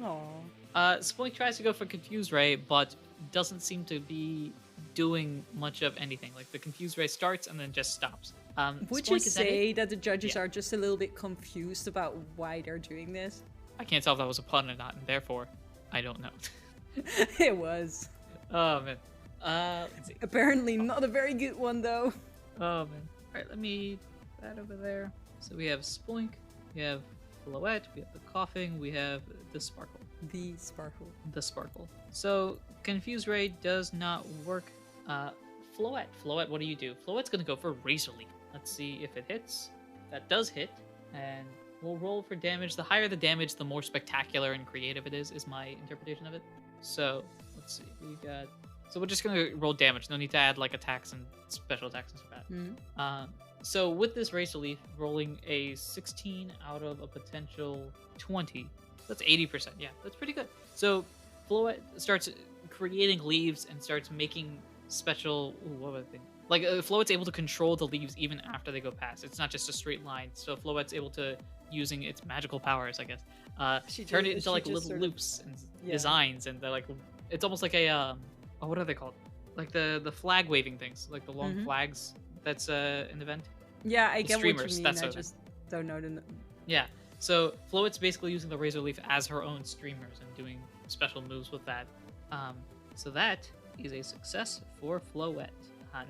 Aww. Spoink tries to go for Confuse Ray, but doesn't seem to be doing much of anything. Like the Confuse Ray starts and then just stops. Would Spoink, you is that say it? that the judges Yeah. are just a little bit confused about why they're doing this? I can't tell if that was a pun or not, and therefore, I don't know. It was. Oh man. Let's see. Apparently not a very good one, though. Oh man. Alright, let me put that over there. So we have Spoink, we have Floette, we have the Coughing, we have the Sparkle. The Sparkle. The Sparkle. So Confuse Ray does not work. Floette, what do you do? Floette's gonna go for Razor Leaf. Let's see if it hits. That does hit, and we'll roll for damage. The higher the damage, the more spectacular and creative it is my interpretation of it. So let's see, so we're just gonna roll damage. No need to add like attacks and special attacks and stuff like that. So with this Razor Leaf, rolling a 16 out of a potential 20, that's 80%. Yeah, that's pretty good. So Floette starts creating leaves and starts making special. What was the thing? Like Floette's able to control the leaves even after they go past. It's not just a straight line. So Floette's able to, using its magical powers, I guess, turn it into like little loops and designs, and they're like, it's almost like a what are they called? Like the flag waving things, like the long flags that's an event. Yeah, I The get what you streamers, mean. that's I what I just don't know the. Yeah. So Floette's basically using the Razor Leaf as her own streamers and doing special moves with that. So that is a success for Floette.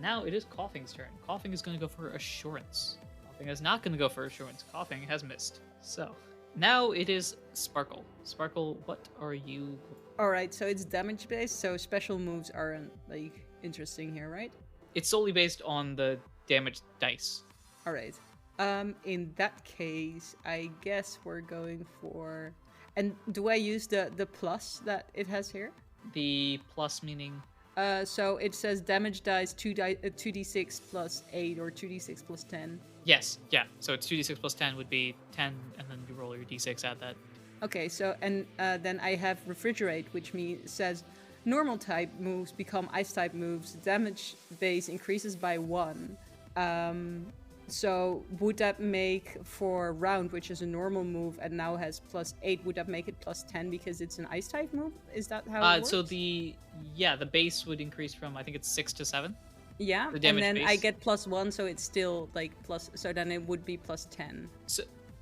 Now it is Coughing's turn. Coughing is going to go for Assurance. Coughing is not going to go for Assurance. Coughing has missed. So now it is Sparkle. Sparkle, what are you? All right, so it's damage based, so special moves aren't like interesting here, right? It's solely based on the damage dice. All right. In that case, I guess we're going for. And do I use the plus that it has here? The plus meaning. So it says damage dice 2d6 plus 8 or 2d6 plus 10. Yes, yeah. So it's 2d6 plus 10 would be 10, and then you roll your d6, add that. Okay, so and then I have refrigerate, which says normal type moves become ice type moves. Damage base increases by 1. So would that make for round, which is a normal move and now has plus 8, would that make it plus 10 because it's an ice type move? Is that how it works? So the base would increase from, I think it's 6 to 7. Yeah, the damage and then base. I get plus 1, so it's still like plus, so then it would be plus 10.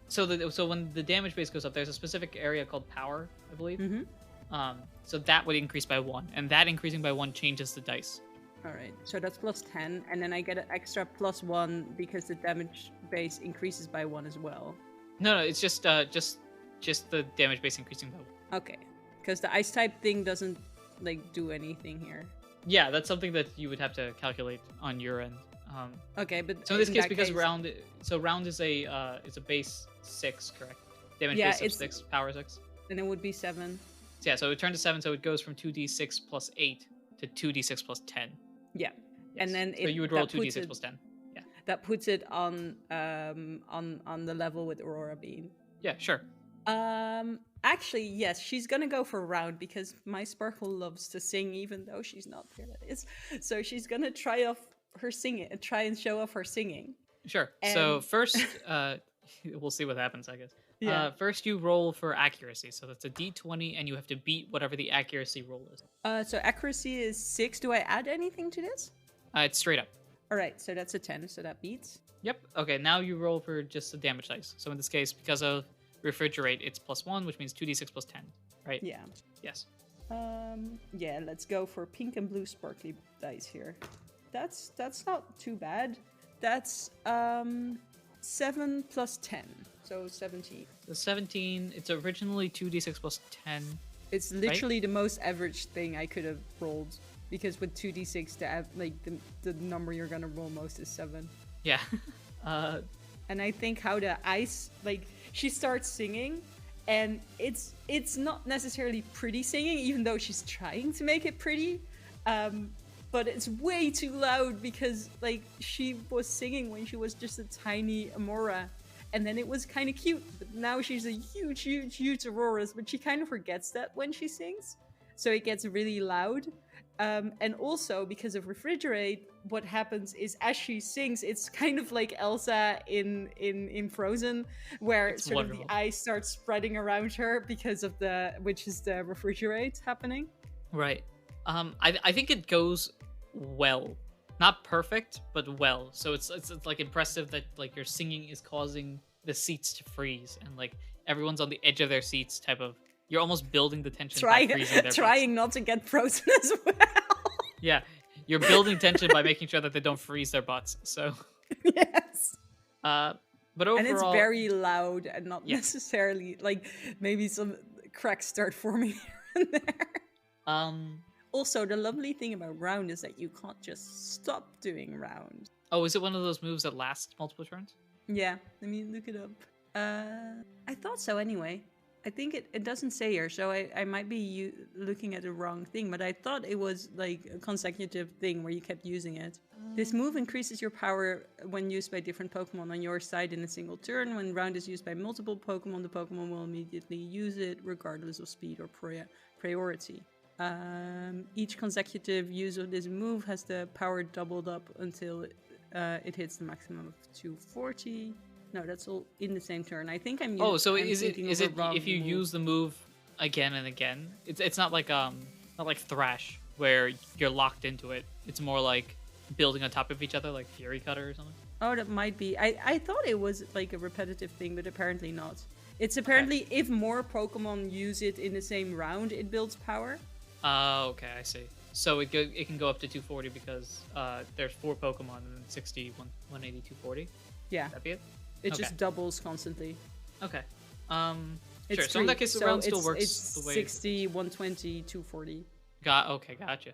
So when the damage base goes up, there's a specific area called power, I believe. Mm-hmm. So that would increase by 1, and that increasing by 1 changes the dice. All right, so that's plus 10, and then I get an extra plus 1 because the damage base increases by 1 as well. No, it's just the damage base increasing by 1. Okay, because the ice type thing doesn't like do anything here. Yeah, that's something that you would have to calculate on your end. Okay, but so in this case, because round is a base 6, correct? Damage base of 6, power 6. Then it would be 7. So yeah, so it turned to 7, so it goes from 2d6 plus 8 to 2d6 plus 10. Yeah, Yes. and then so you would roll 2d6 plus 10. Yeah, that puts it on the level with Aurora being. Yeah, sure. Actually, yes, she's gonna go for round because my Sparkle loves to sing, even though she's not here. That is, so she's gonna try and show off her singing. Sure. So first, we'll see what happens, I guess. Yeah. First, you roll for accuracy. So that's a d20, and you have to beat whatever the accuracy roll is. So accuracy is 6. Do I add anything to this? It's straight up. All right, so that's a 10, so that beats. Yep. Okay, now you roll for just the damage dice. So in this case, because of refrigerate, it's plus 1, which means 2d6 plus 10, right? Yeah. Yes. Yeah, let's go for pink and blue sparkly dice here. That's not too bad. That's 7 plus 10, so 17. The 17, it's originally 2d6 plus 10. It's literally the most average thing I could have rolled, because with 2d6, the number you're gonna roll most is 7. Yeah. And I think how the ice, she starts singing, and it's not necessarily pretty singing, even though she's trying to make it pretty. But it's way too loud because she was singing when she was just a tiny Amora, and then it was kind of cute. But now she's a huge Aurora, but she kind of forgets that when she sings, so it gets really loud. And also because of refrigerate, what happens is as she sings, it's kind of like Elsa in Frozen, where it's sort wonderful. of the ice starts spreading around her because of the refrigerate happening. Right. I think it goes well, not perfect, but well. So it's impressive that your singing is causing the seats to freeze, and everyone's on the edge of their seats. Type of, you're almost building the tension by freezing their trying not to get frozen as well. Yeah, you're building tension by making sure that they don't freeze their butts. So yes. But overall, and it's very loud and not necessarily maybe some cracks start forming here and there. Also, the lovely thing about round is that you can't just stop doing round. Oh, is it one of those moves that lasts multiple turns? Yeah, let me look it up. I thought so anyway. I think it doesn't say here, so I might be looking at the wrong thing, but I thought it was a consecutive thing where you kept using it. This move increases your power when used by different Pokemon on your side in a single turn. When round is used by multiple Pokemon, the Pokemon will immediately use it, regardless of speed or priority. Each consecutive use of this move has the power doubled up until it hits the maximum of 240. No, that's all in the same turn. I think I'm. So I'm is it if you move. use the move again and again? It's not like Thrash where you're locked into it. It's more like building on top of each other, like Fury Cutter or something. Oh, that might be. I thought it was a repetitive thing, but apparently not. It's apparently if more Pokemon use it in the same round, it builds power. Oh, okay, I see. So it can go up to 240 because there's 4 Pokemon and 60, 180, 240. Yeah. That'd be it? It Okay. just doubles constantly. Okay. It's Sure. So in that case, the so round still it's, works it's the way. 60, 120, 240. Okay, gotcha.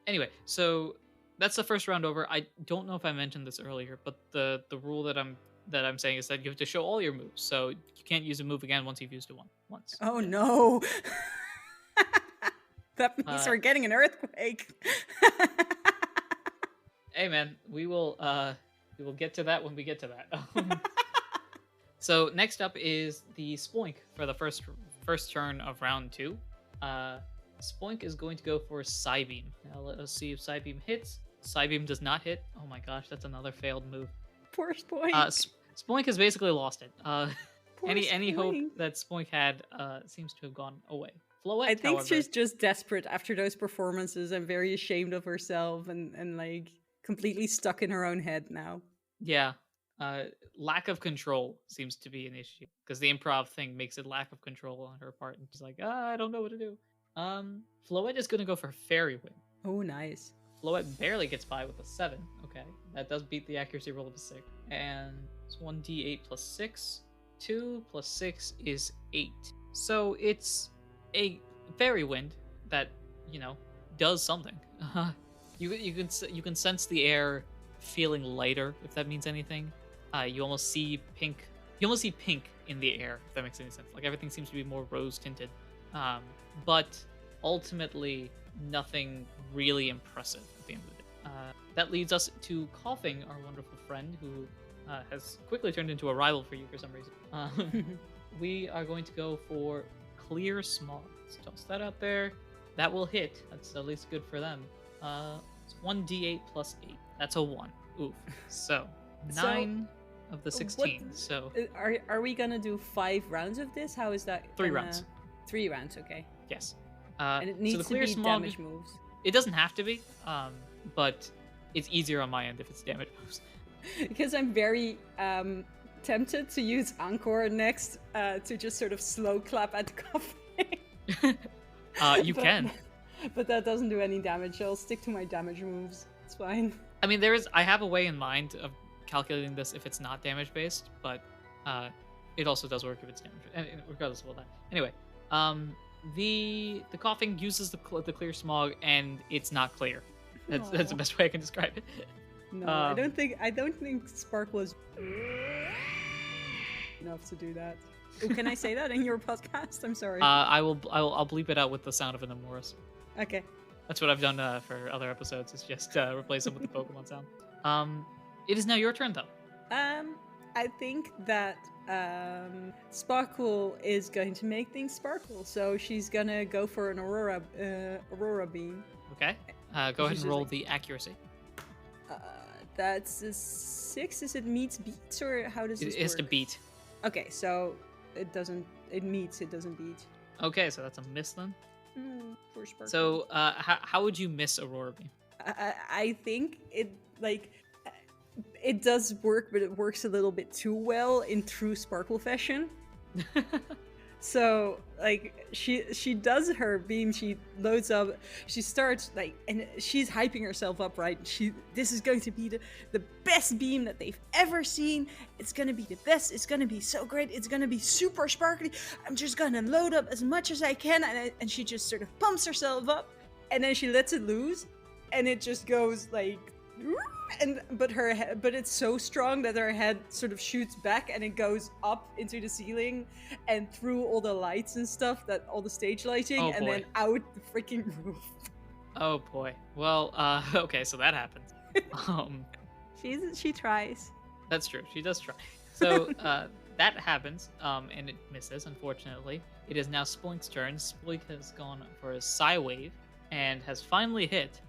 Anyway, so that's the first round over. I don't know if I mentioned this earlier, but the rule that I'm saying is that you have to show all your moves. So you can't use a move again once you've used it once. Oh no. That means we're getting an earthquake. Hey man, we will get to that when we get to that. So next up is the Spoink for the first turn of round 2. Spoink is going to go for Psybeam. Now let us see if Psybeam hits. Psybeam does not hit. Oh my gosh, that's another failed move. Poor Spoink. Spoink has basically lost it. Poor Any hope Spoink. that Spoink had seems to have gone away. Floette, I think however, she's just desperate after those performances and very ashamed of herself and like completely stuck in her own head now. yeah. Lack of control seems to be an issue because the improv thing makes it lack of control on her part, and she's like, I don't know what to do. Floette is gonna go for Fairy Wind. Oh, nice. Floette barely gets by with a 7. Okay, that does beat the accuracy roll of a 6. And it's 1d8 plus 6. 2 plus 6 is 8. So it's a Fairy Wind that, does something. You can sense the air feeling lighter, if that means anything. You almost see pink. You almost see pink in the air, if that makes any sense. Like everything seems to be more rose tinted. But ultimately, nothing really impressive at the end of the day. That leads us to Coughing, our wonderful friend, who has quickly turned into a rival for you for some reason. We are going to go for Clear Smog. Let's toss that out there. That will hit. That's at least good for them. It's 1d8 plus 8. That's a 1. Oof. So, 9 of the 16. So Are we gonna do 5 rounds of this? How is that? 3 rounds. 3 rounds, okay. Yes. And it needs so the to Clear be Smog, damage moves. It doesn't have to be, but it's easier on my end if it's damage moves. Because I'm very tempted to use Encore next to just sort of slow clap at the Coughing. You can. But that doesn't do any damage. I'll stick to my damage moves. It's fine. I mean, I have a way in mind of calculating this if it's not damage based, but it also does work if it's damage, regardless of all that. Anyway, the Coughing uses the Clear Smog, and it's not clear. That's the best way I can describe it. No, I don't think Sparkle is enough to do that. Oh, can I say that in your podcast? I'm sorry. I'll bleep it out with the sound of an Amoris. Okay. That's what I've done for other episodes. Is just replace them with the Pokemon sound. It is now your turn, though. I think that Sparkle is going to make things sparkle, so she's gonna go for an Aurora Beam. Okay. Go ahead and roll the accuracy. That's a 6. Is it meets beats, or how does this work? It has to beat. Okay, so it doesn't. It meets. It doesn't beat. Okay, so that's a miss then. For Sparkle. So, how would you miss Aurora Beam? I think it does work, but it works a little bit too well in true Sparkle fashion. So, like, she does her beam, she loads up, she starts, like, and she's hyping herself up, right? This is going to be the best beam that they've ever seen. It's gonna be the best, it's gonna be so great, it's gonna be super sparkly. I'm just gonna load up as much as I can, and she just sort of pumps herself up, and then she lets it loose, and it just goes, like, but it's so strong that her head sort of shoots back and it goes up into the ceiling and through all the lights and stuff, that all the stage lighting, and then out the freaking roof. Oh boy. Well, okay, so that happens. She tries. That's true. She does try. So that happens, and it misses. Unfortunately, it is now Spoink's turn. Spoink has gone for a Psy Wave and has finally hit.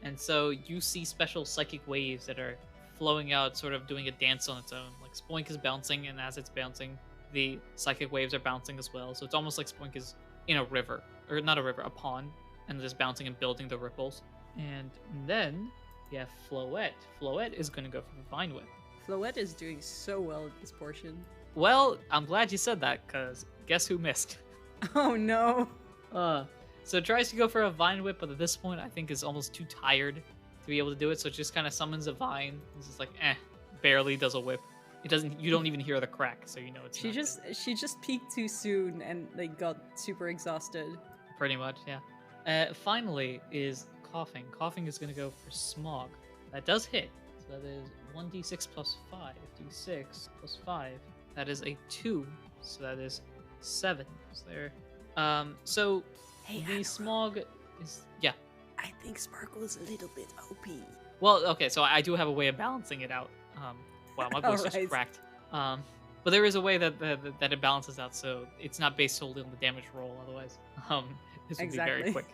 And so you see special psychic waves that are flowing out, sort of doing a dance on its own. Like Spoink is bouncing, and as it's bouncing, the psychic waves are bouncing as well. So it's almost like Spoink is in a river, or not a river, a pond, and just bouncing and building the ripples. And then you have Floette. Floette is going to go for the Vine Whip. Floette is doing so well at this portion. Well, I'm glad you said that, because guess who missed? Oh no. So it tries to go for a vine whip, but at this point, I think is almost too tired to be able to do it. So it just kind of summons a vine. It's just like, barely does a whip. It doesn't. You don't even hear the crack, so you know it's. She just peaked too soon and like got super exhausted. Pretty much, yeah. Finally is coughing. Coughing is gonna go for smog. That does hit. So that is 1d6 plus 5. d6 plus 5. That is a 2. So that is 7. Is there? So Hey, the smog is I think Sparkle is a little bit OP. Well, okay, so I do have a way of balancing it out. Wow, my voice just Alright. cracked. But there is a way that it balances out, so it's not based solely on the damage roll. Otherwise, this would be very Exactly. quick.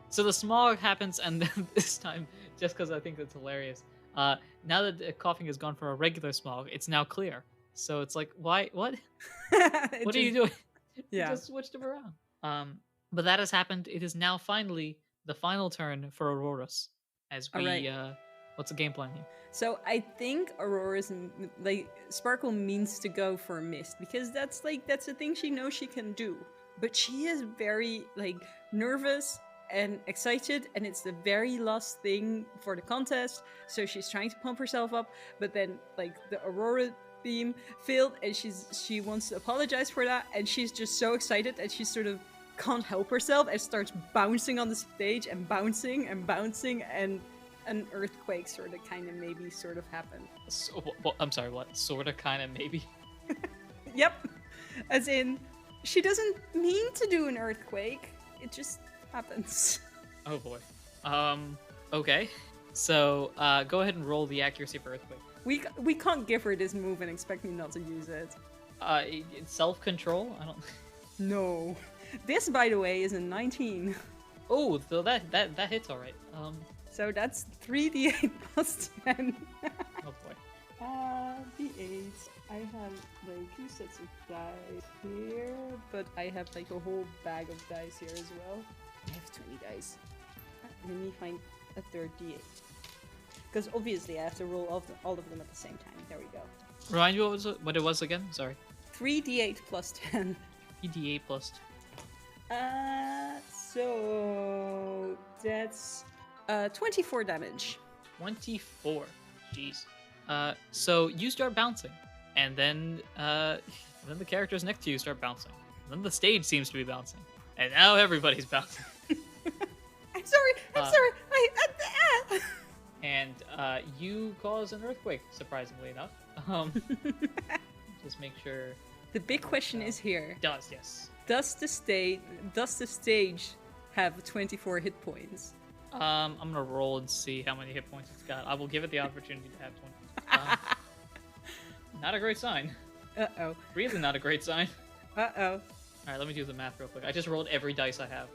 So the smog happens, and then this time, just because I think it's hilarious, now that the coughing has gone for a regular smog, it's now clear. So it's like, why? What? What are you doing? Yeah. You just switched them around. But that has happened. It is now finally the final turn for Auroras. As we, Alright. What's the game plan here? So I think Aurora's like Sparkle means to go for a mist because that's a thing she knows she can do. But she is very like nervous and excited, and it's the very last thing for the contest. So she's trying to pump herself up, but then like the Aurora beam failed, and she wants to apologize for that, and she's just so excited, and she sort of can't help herself and starts bouncing on the stage and bouncing, and an earthquake sort of happened. So, I'm sorry, what? Sorta, kinda, maybe? Yep. As in, she doesn't mean to do an earthquake. It just happens. Oh boy. Okay. So, go ahead and roll the accuracy for Earthquake. We can't give her this move and expect me not to use it. It's self-control? I don't... No. This, by the way, is a 19. Oh, so that hits alright. So that's 3d8 plus 10. Oh boy. D8. I have like 2 sets of dice here, but I have like a whole bag of dice here as well. I have 20 dice. Let me find a third d8. Because obviously I have to roll all of them at the same time. There we go. Remind you what it was again? Sorry. 3d8 plus 10. PDA plus 2. So that's 24 damage. 24. Jeez. So you start bouncing, and then the characters next to you start bouncing. Then the stage seems to be bouncing, and now everybody's bouncing. I'm sorry. And you cause an earthquake, surprisingly enough. Just make sure. The big question is here. Does, yes. Does the stage have 24 hit points? I'm gonna roll and see how many hit points it's got. I will give it the opportunity to have 20. Not a great sign. Uh-oh. Really not a great sign. Uh-oh. Alright, let me do the math real quick. I just rolled every dice I have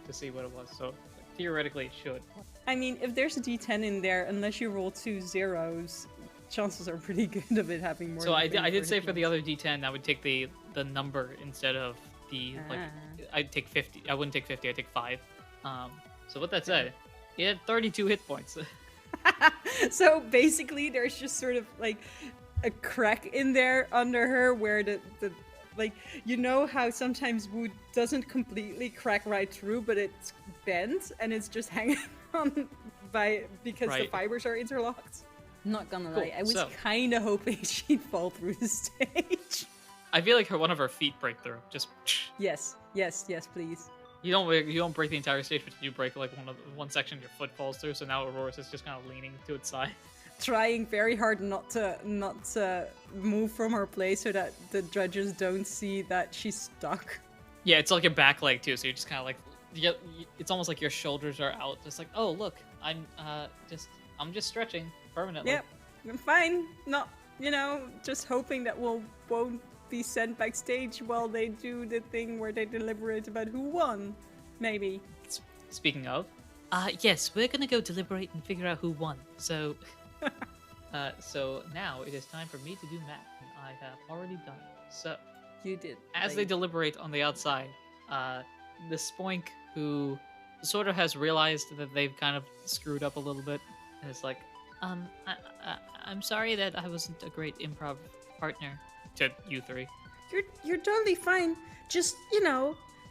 to see what it was, so theoretically it should. I mean, if there's a d10 in there, unless you roll 2 zeros, chances are pretty good of it having more So I than did say 24 for the hit other d10, I would take the number instead of the, like, I'd take 50. I wouldn't take 50, I'd take 5. So with that said, he had 32 hit points. points. So basically, there's just sort of like a crack in there under her where the like, you know how sometimes wood doesn't completely crack right through, but it's bent and it's just hanging on because the Right. fibers are interlocked. Not gonna Cool, lie, I was so- kind of hoping she'd fall through the stage. I feel like one of her feet break through. Just Yes, please. you don't break the entire stage, but you break like one section your foot falls through. So now Aurora's is just kind of leaning to its side. Trying very hard not to move from her place so that the judges don't see that she's stuck. Yeah, it's like your back leg too. So you're just kind of like, it's almost like your shoulders are out. Just like, oh look, I'm just stretching permanently. Yep, I'm fine. Not, just hoping that won't be sent backstage while they do the thing where they deliberate about who won. Maybe. Speaking of, yes, we're gonna go deliberate and figure out who won. So, so now it is time for me to do math. And I have already done it. So, You did. as they deliberate on the outside, the Spoink, who sort of has realized that they've kind of screwed up a little bit, and it's like, I'm sorry that I wasn't a great improv partner to you three. You're totally fine. Just,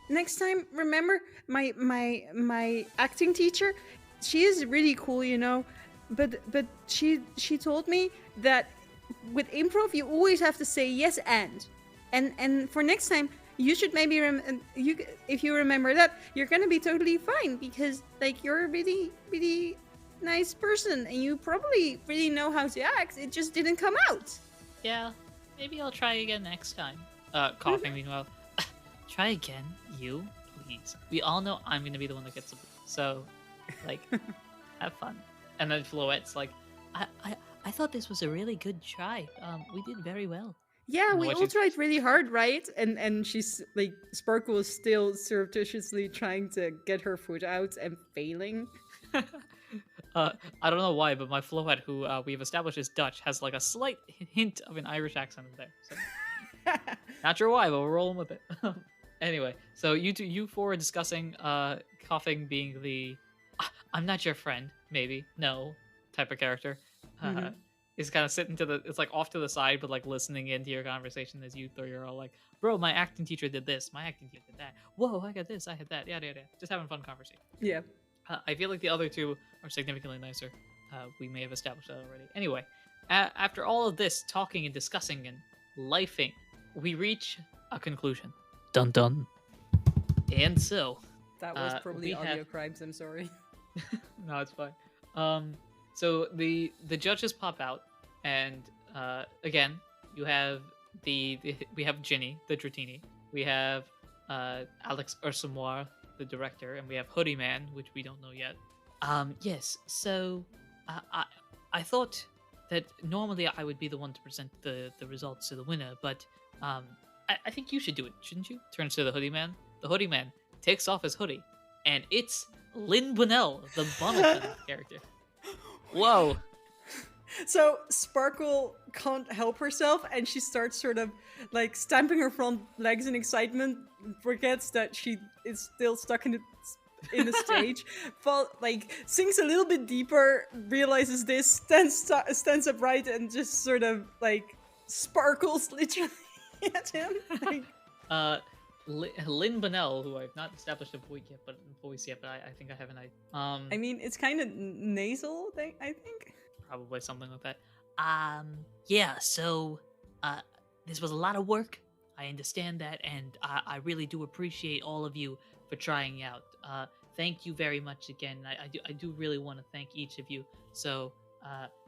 next time, remember my acting teacher. She is really cool, you know, but she told me that with improv you always have to say yes and for next time you should maybe if you remember that, you're gonna be totally fine because like you're a really nice person and you probably really know how to act. It just didn't come out. Yeah, maybe I'll try again next time. Coughing meanwhile. Try again, you, please. We all know I'm gonna be the one that gets the boot. So, like, have fun. And then Floette's like, I thought this was a really good try. We did very well. Yeah, And we what all she's- tried really hard, right? And she's like, Sparkle is still surreptitiously trying to get her foot out and failing. I don't know why, but my Floette, who we've established is Dutch, has like a slight hint of an Irish accent in there. So. Not sure why, but we're rolling with it. Anyway, so you four are discussing Coughing being the I'm not your friend, maybe, no, type of character. Is kind of sitting it's like off to the side, but like listening into your conversation as you three are all like, bro, my acting teacher did this, my acting teacher did that. Whoa, I got this, I had that, yada. Just having fun conversation. Yeah. I feel like the other two are significantly nicer. We may have established that already. Anyway, after all of this talking and discussing and lifing, we reach a conclusion. Dun dun. And so, That was probably we audio have- crimes, I'm sorry. no, it's fine. So the judges pop out, and again, you have we have Ginny, the Dratini. We have Alex Ursumoir, the director, and we have Hoodie Man, which we don't know yet. Yes. So I thought that normally I would be the one to present the results to the winner, but I think you should do it, shouldn't you? Turns to the Hoodie Man. The Hoodie Man takes off his hoodie, and it's Lynn Bunnell, the Bonneton character. Whoa. So Sparkle can't help herself and she starts sort of like stamping her front legs in excitement, forgets that she is still stuck in the stage, like sinks a little bit deeper, realizes this, stands upright and just sort of like sparkles literally at him. Like, Lynn Bunnell, who I've not established a voice yet, but I think I have an idea. I mean, it's kind of nasal thing, I think. Probably something like that. Yeah, so, this was a lot of work. I understand that, and I really do appreciate all of you for trying out. Thank you very much again. I do really want to thank each of you. So,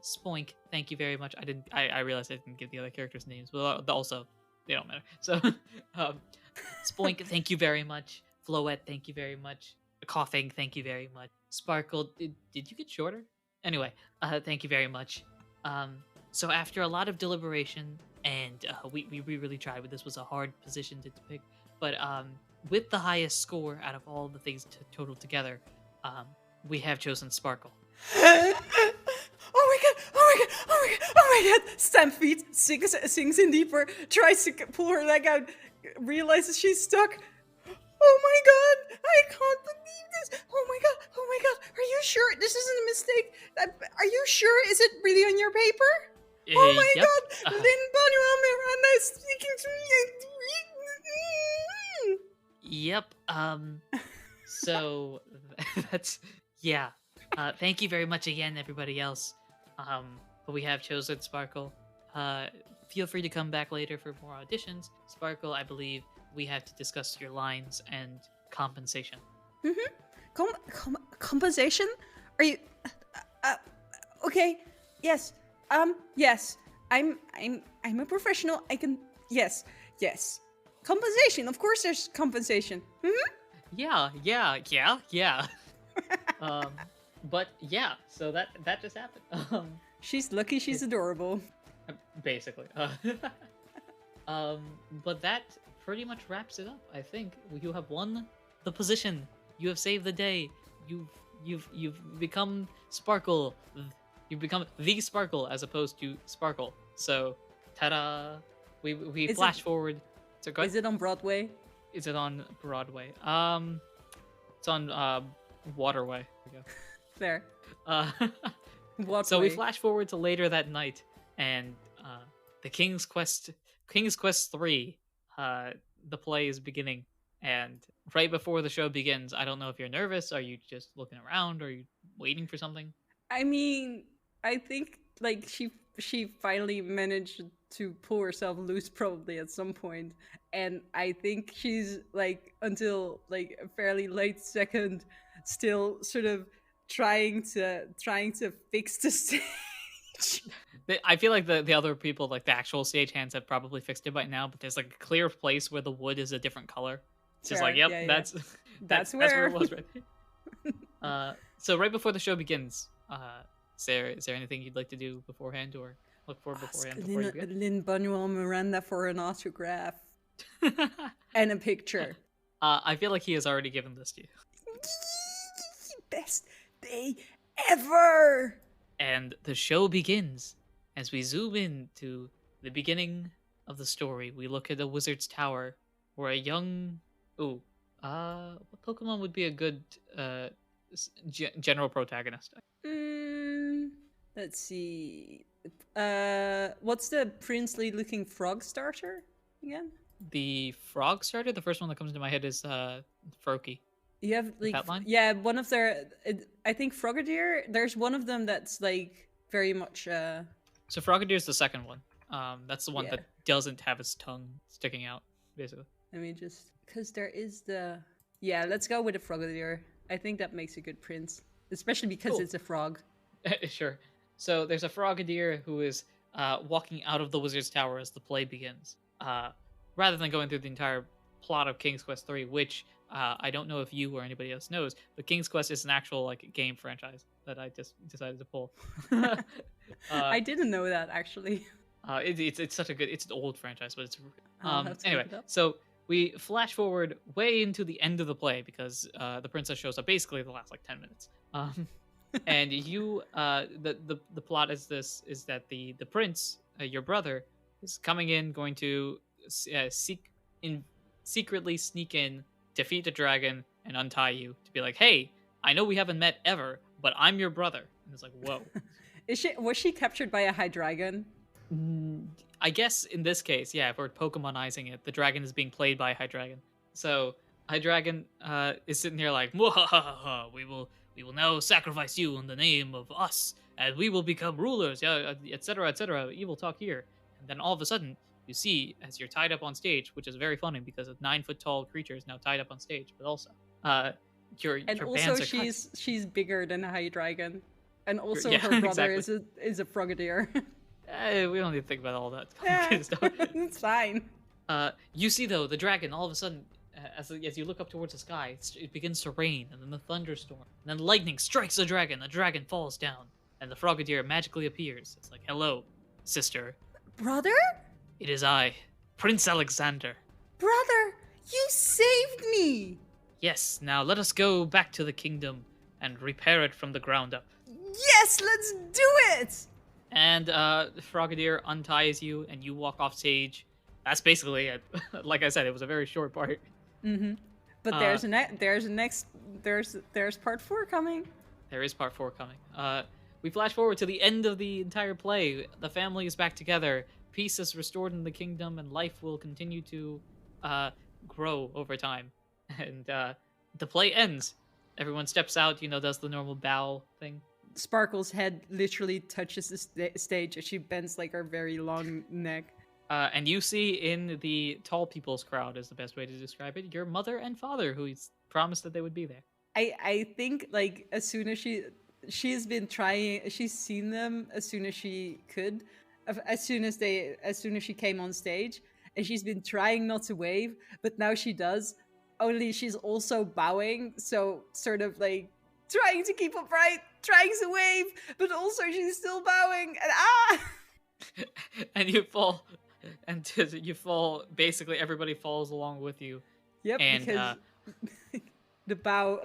Spoink, thank you very much. I realized I didn't give the other characters' names, but also, they don't matter. So, Spoink, thank you very much. Floette, thank you very much. Coughing, thank you very much. Sparkle, did you get shorter? Anyway, thank you very much. So after a lot of deliberation, and we really tried, but this was a hard position to pick. But with the highest score out of all the things total together, we have chosen Sparkle. Oh my god! Oh my god! Oh my god! Oh my god! Stamp feet, sinks in deeper, tries to pull her leg out, realizes she's stuck. Oh my god! I can't believe this! Oh my god! Oh my god! Are you sure this isn't a mistake? Are you sure? Is it really on your paper? Oh my Yep. god! Lynn Manuel Miranda is speaking to me. Yep. So that's yeah. Thank you very much again, everybody else. But we have chosen Sparkle. Feel free to come back later for more auditions. Sparkle, I believe we have to discuss your lines and compensation. Compensation? Are you? Okay. Yes. Yes. I'm a professional. I can. Yes. Compensation. Of course, there's compensation. Yeah. But yeah, so that just happened. She's lucky. She's adorable. Basically. But that pretty much wraps it up. I think you have won the position. You have saved the day. You've become Sparkle. You've become the Sparkle as opposed to Sparkle. So, ta-da! We flash forward. So go ahead. Is it on Broadway? Is it on Broadway? It's on Waterway. There we go. Fair. So we flash forward to later that night, and the King's Quest 3, the play is beginning, And right before the show begins, I don't know if you're nervous. Are you just looking around? Are you waiting for something? I mean, I think like she finally managed to pull herself loose probably at some point, and I think she's like until like a fairly late second still sort of trying to fix the stage. I feel like the other people, like the actual stagehands, have probably fixed it by now. But there's like a clear place where the wood is a different color. It's just like, yep, yeah. that's where it was right there. So right before the show begins, is there anything you'd like to do beforehand or look for beforehand before you begin? Lin-Manuel Miranda for an autograph and a picture. I feel like he has already given this to you. Best day ever! And the show begins. As we zoom in to the beginning of the story, we look at the wizard's tower where a young... what Pokemon would be a good general protagonist? Let's see. What's the princely looking frog starter again? The frog starter? The first one that comes into my head is Froakie. You have like yeah, one of their I think Frogadier, there's one of them that's like very much So Frogadier is the second one. That's the one that doesn't have his tongue sticking out, basically. Let me just because there is let's go with the Frogadier. I think that makes a good prince, especially because it's a frog. Sure. So there's a Frogadier who is walking out of the wizard's tower as the play begins. Rather than going through the entire plot of King's Quest 3, which I don't know if you or anybody else knows, but King's Quest is an actual like game franchise that I just decided to pull. I didn't know that actually. It's such a good. It's an old franchise, but it's anyway. So we flash forward way into the end of the play because the princess shows up basically the last like 10 minutes. And you the plot is that the prince, your brother, is coming in, going to secretly sneak in, defeat the dragon, and untie you to be like, hey, I know we haven't met ever, but I'm your brother. And it's like, whoa. Was she captured by a Hydreigon? I guess in this case, yeah, if we're Pokemonizing it, the dragon is being played by Hydreigon. So Hydreigon is sitting here like, we will now sacrifice you in the name of us, and we will become rulers, etc., etc. Evil talk here. And then all of a sudden, you see, as you're tied up on stage, which is very funny because a 9-foot-tall creature is now tied up on stage, but also, your bands are she's bigger than a Hydreigon, and also her brother is a Frogadier. We don't need to think about all that complicated stuff. It's fine. You see, though, the dragon, all of a sudden, as you look up towards the sky, it begins to rain, and then the thunderstorm, and then lightning strikes the dragon falls down, and the Frogadier magically appears. It's like, hello, sister. Brother? It is I, Prince Alexander. Brother, you saved me! Yes, now let us go back to the kingdom and repair it from the ground up. Yes, let's do it! And Frogadier unties you, and you walk off stage. That's basically it. Like I said, it was a very short part. Mm-hmm. But there's part 4 coming. There is part 4 coming. We flash forward to the end of the entire play. The family is back together. Peace is restored in the kingdom, and life will continue to grow over time. And the play ends. Everyone steps out, does the normal bow thing. Sparkle's head literally touches the stage as she bends like her very long neck. And you see in the tall people's crowd, is the best way to describe it, your mother and father, who promised that they would be there. I think like as soon as she's been trying, she's seen them as soon as she could, as soon as she came on stage, and she's been trying not to wave, but now she does. Only she's also bowing, so sort of like trying to keep upright, trying to wave, but also she's still bowing, and and you fall, basically everybody falls along with you. Yep, and, because the bow,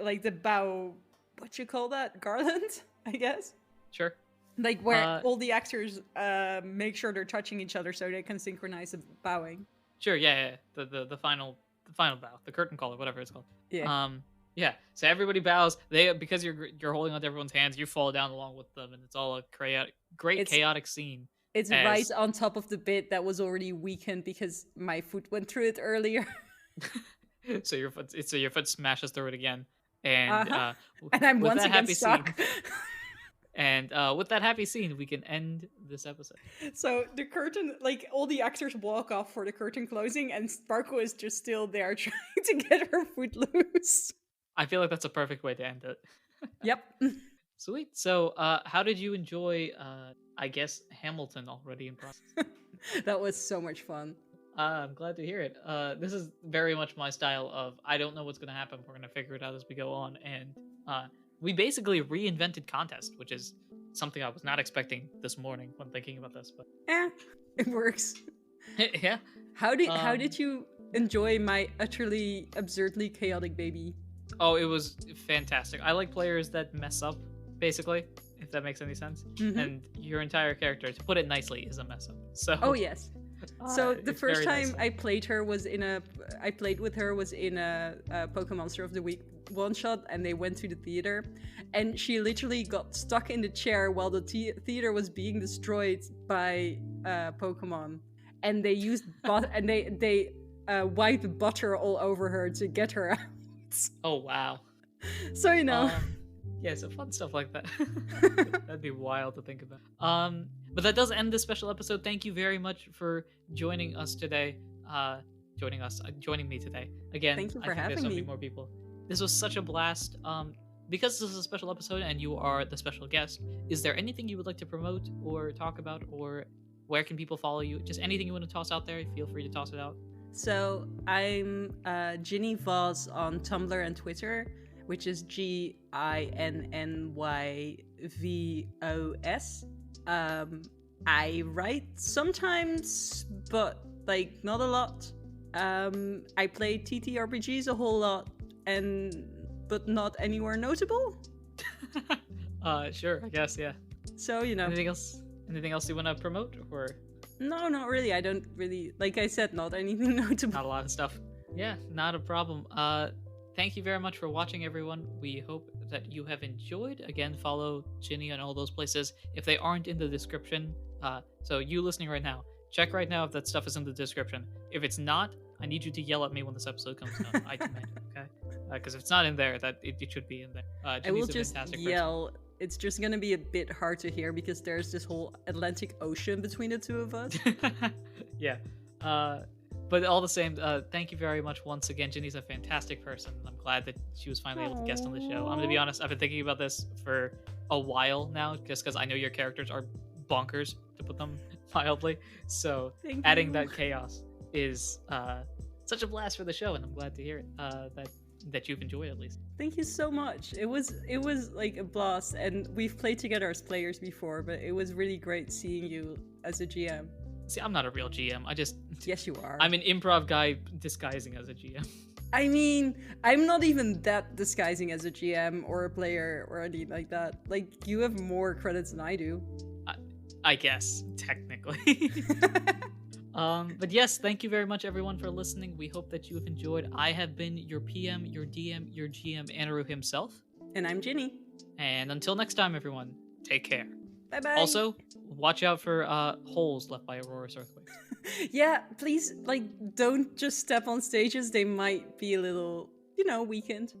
what you call that? Garland, I guess? Sure. Like where all the actors make sure they're touching each other so they can synchronize the bowing. Sure, yeah. The final bow, the curtain call, or whatever it's called. Yeah. Yeah. So everybody bows. Because you're holding onto everyone's hands, you fall down along with them, and it's all a chaotic scene. It's right on top of the bit that was already weakened because my foot went through it earlier. So your foot smashes through it again, and and I'm with once that again happy stuck. scene, and with that happy scene, we can end this episode. So the curtain, like all the actors walk off for the curtain closing, and Sparkle is just still there trying to get her foot loose. I feel like that's a perfect way to end it. Yep. Sweet. So, how did you enjoy? I guess Hamilton already in process. That was so much fun. I'm glad to hear it. This is very much my style of I don't know what's going to happen. We're going to figure it out as we go on. And we basically reinvented contest, which is something I was not expecting this morning when thinking about this. But it works. Yeah. How did you enjoy my utterly absurdly chaotic baby? Oh, it was fantastic. I like players that mess up, basically, if that makes any sense. Mm-hmm. And your entire character, to put it nicely, is a mess up. So. Oh yes. So the first time nice. I played with her was in a Pokemon Monster of the Week one shot, and they went to the theater, and she literally got stuck in the chair while the theater was being destroyed by Pokemon, and they used and they wiped butter all over her to get her out. Oh wow. So yeah, so fun stuff like that. That'd be wild to think about. But that does end this special episode. Thank you very much for joining us today. Joining me today. Again, thank you for I think having there's so me. many more people. This was such a blast. Because this is a special episode and you are the special guest, is there anything you would like to promote or talk about, or where can people follow you? Just anything you want to toss out there, feel free to toss it out. So I'm Ginny Voss on Tumblr and Twitter, which is GINNYVOS. I write sometimes, but like not a lot. I play TTRPGs a whole lot, but not anywhere notable. Sure, I guess, yeah. So Anything else you want to promote, or? No, not really. I don't really, like I said, not anything notable. Not a lot of stuff. Yeah, not a problem. Thank you very much for watching, everyone. We hope that you have enjoyed. Again, follow Ginny on all those places if they aren't in the description. So you listening right now, check right now if that stuff is in the description. If it's not, I need you to yell at me when this episode comes out. I demand it, okay? Because if it's not in there, that it should be in there. I will just yell. Person. It's just gonna be a bit hard to hear because there's this whole Atlantic Ocean between the two of us. Yeah. But all the same, thank you very much once again. Ginny's a fantastic person. I'm glad that she was finally able to guest on the show. I'm going to be honest, I've been thinking about this for a while now, just because I know your characters are bonkers, to put them mildly. So adding that chaos is such a blast for the show, and I'm glad to hear it, that you've enjoyed at least. Thank you so much. It was like a blast, and we've played together as players before, but it was really great seeing you as a GM. See, I'm not a real GM. Yes, you are. I'm an improv guy disguising as a GM. I mean, I'm not even that disguising as a GM or a player or anything like that. Like, you have more credits than I do. I guess, technically. But yes, thank you very much, everyone, for listening. We hope that you have enjoyed. I have been your PM, your DM, your GM, Anirudh himself. And I'm Ginny. And until next time, everyone, take care. Bye-bye. Also, watch out for holes left by Aurora's earthquake. Yeah, please, don't just step on stages. They might be a little, weakened.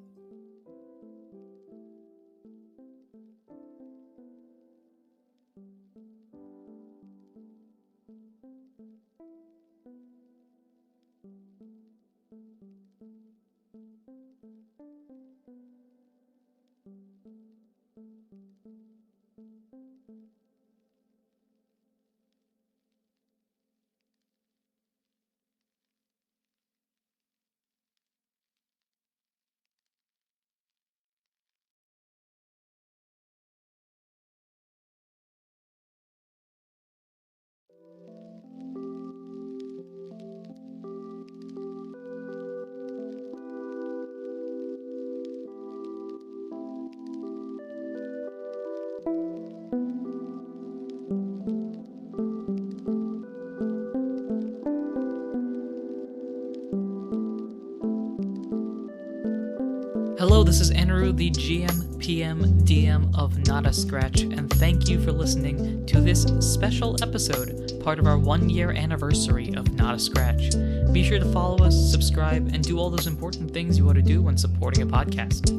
Hello, this is Anirudh, the GM, PM, DM of Not a Scratch, and thank you for listening to this special episode part of our 1-year anniversary of Not a Scratch. Be sure to follow us, subscribe, and do all those important things you ought to do when supporting a podcast.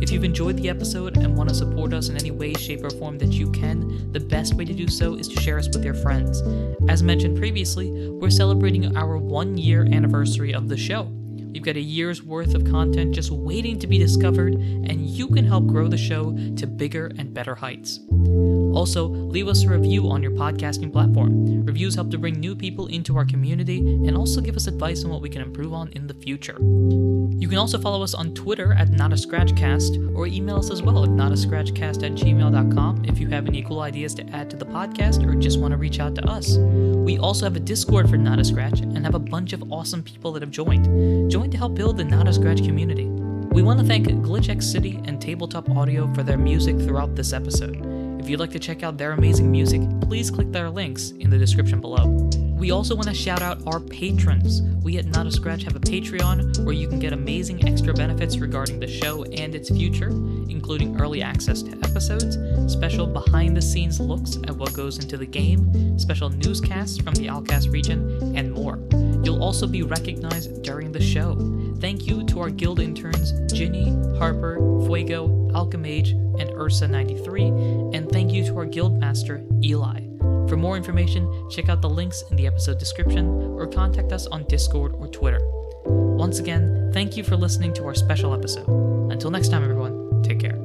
If you've enjoyed the episode and want to support us in any way, shape, or form that you can, the best way to do so is to share us with your friends. As mentioned previously, we're celebrating our 1-year anniversary of the show. We've got a year's worth of content just waiting to be discovered, and you can help grow the show to bigger and better heights. Also, leave us a review on your podcasting platform. Reviews help to bring new people into our community and also give us advice on what we can improve on in the future. You can also follow us on Twitter at NotAScratchCast or email us as well at notascratchcast@gmail.com if you have any cool ideas to add to the podcast or just want to reach out to us. We also have a Discord for Not a Scratch and have a bunch of awesome people that have joined. Join to help build the Not a Scratch community. We want to thank GlitchX City and Tabletop Audio for their music throughout this episode. If you'd like to check out their amazing music, please click their links in the description below. We also want to shout out our patrons. We at Not a Scratch have a Patreon where you can get amazing extra benefits regarding the show and its future, including early access to episodes, special behind-the-scenes looks at what goes into the game, special newscasts from the Alchas Region, and more. You'll also be recognized during the show. Thank you to our guild interns Ginny, Harper, Fuego, Alchemage, and Ursa93, and thank you to our guild master Eli. For more information, check out the links in the episode description or contact us on Discord or Twitter. Once again, thank you for listening to our special episode. Until next time, everyone, take care.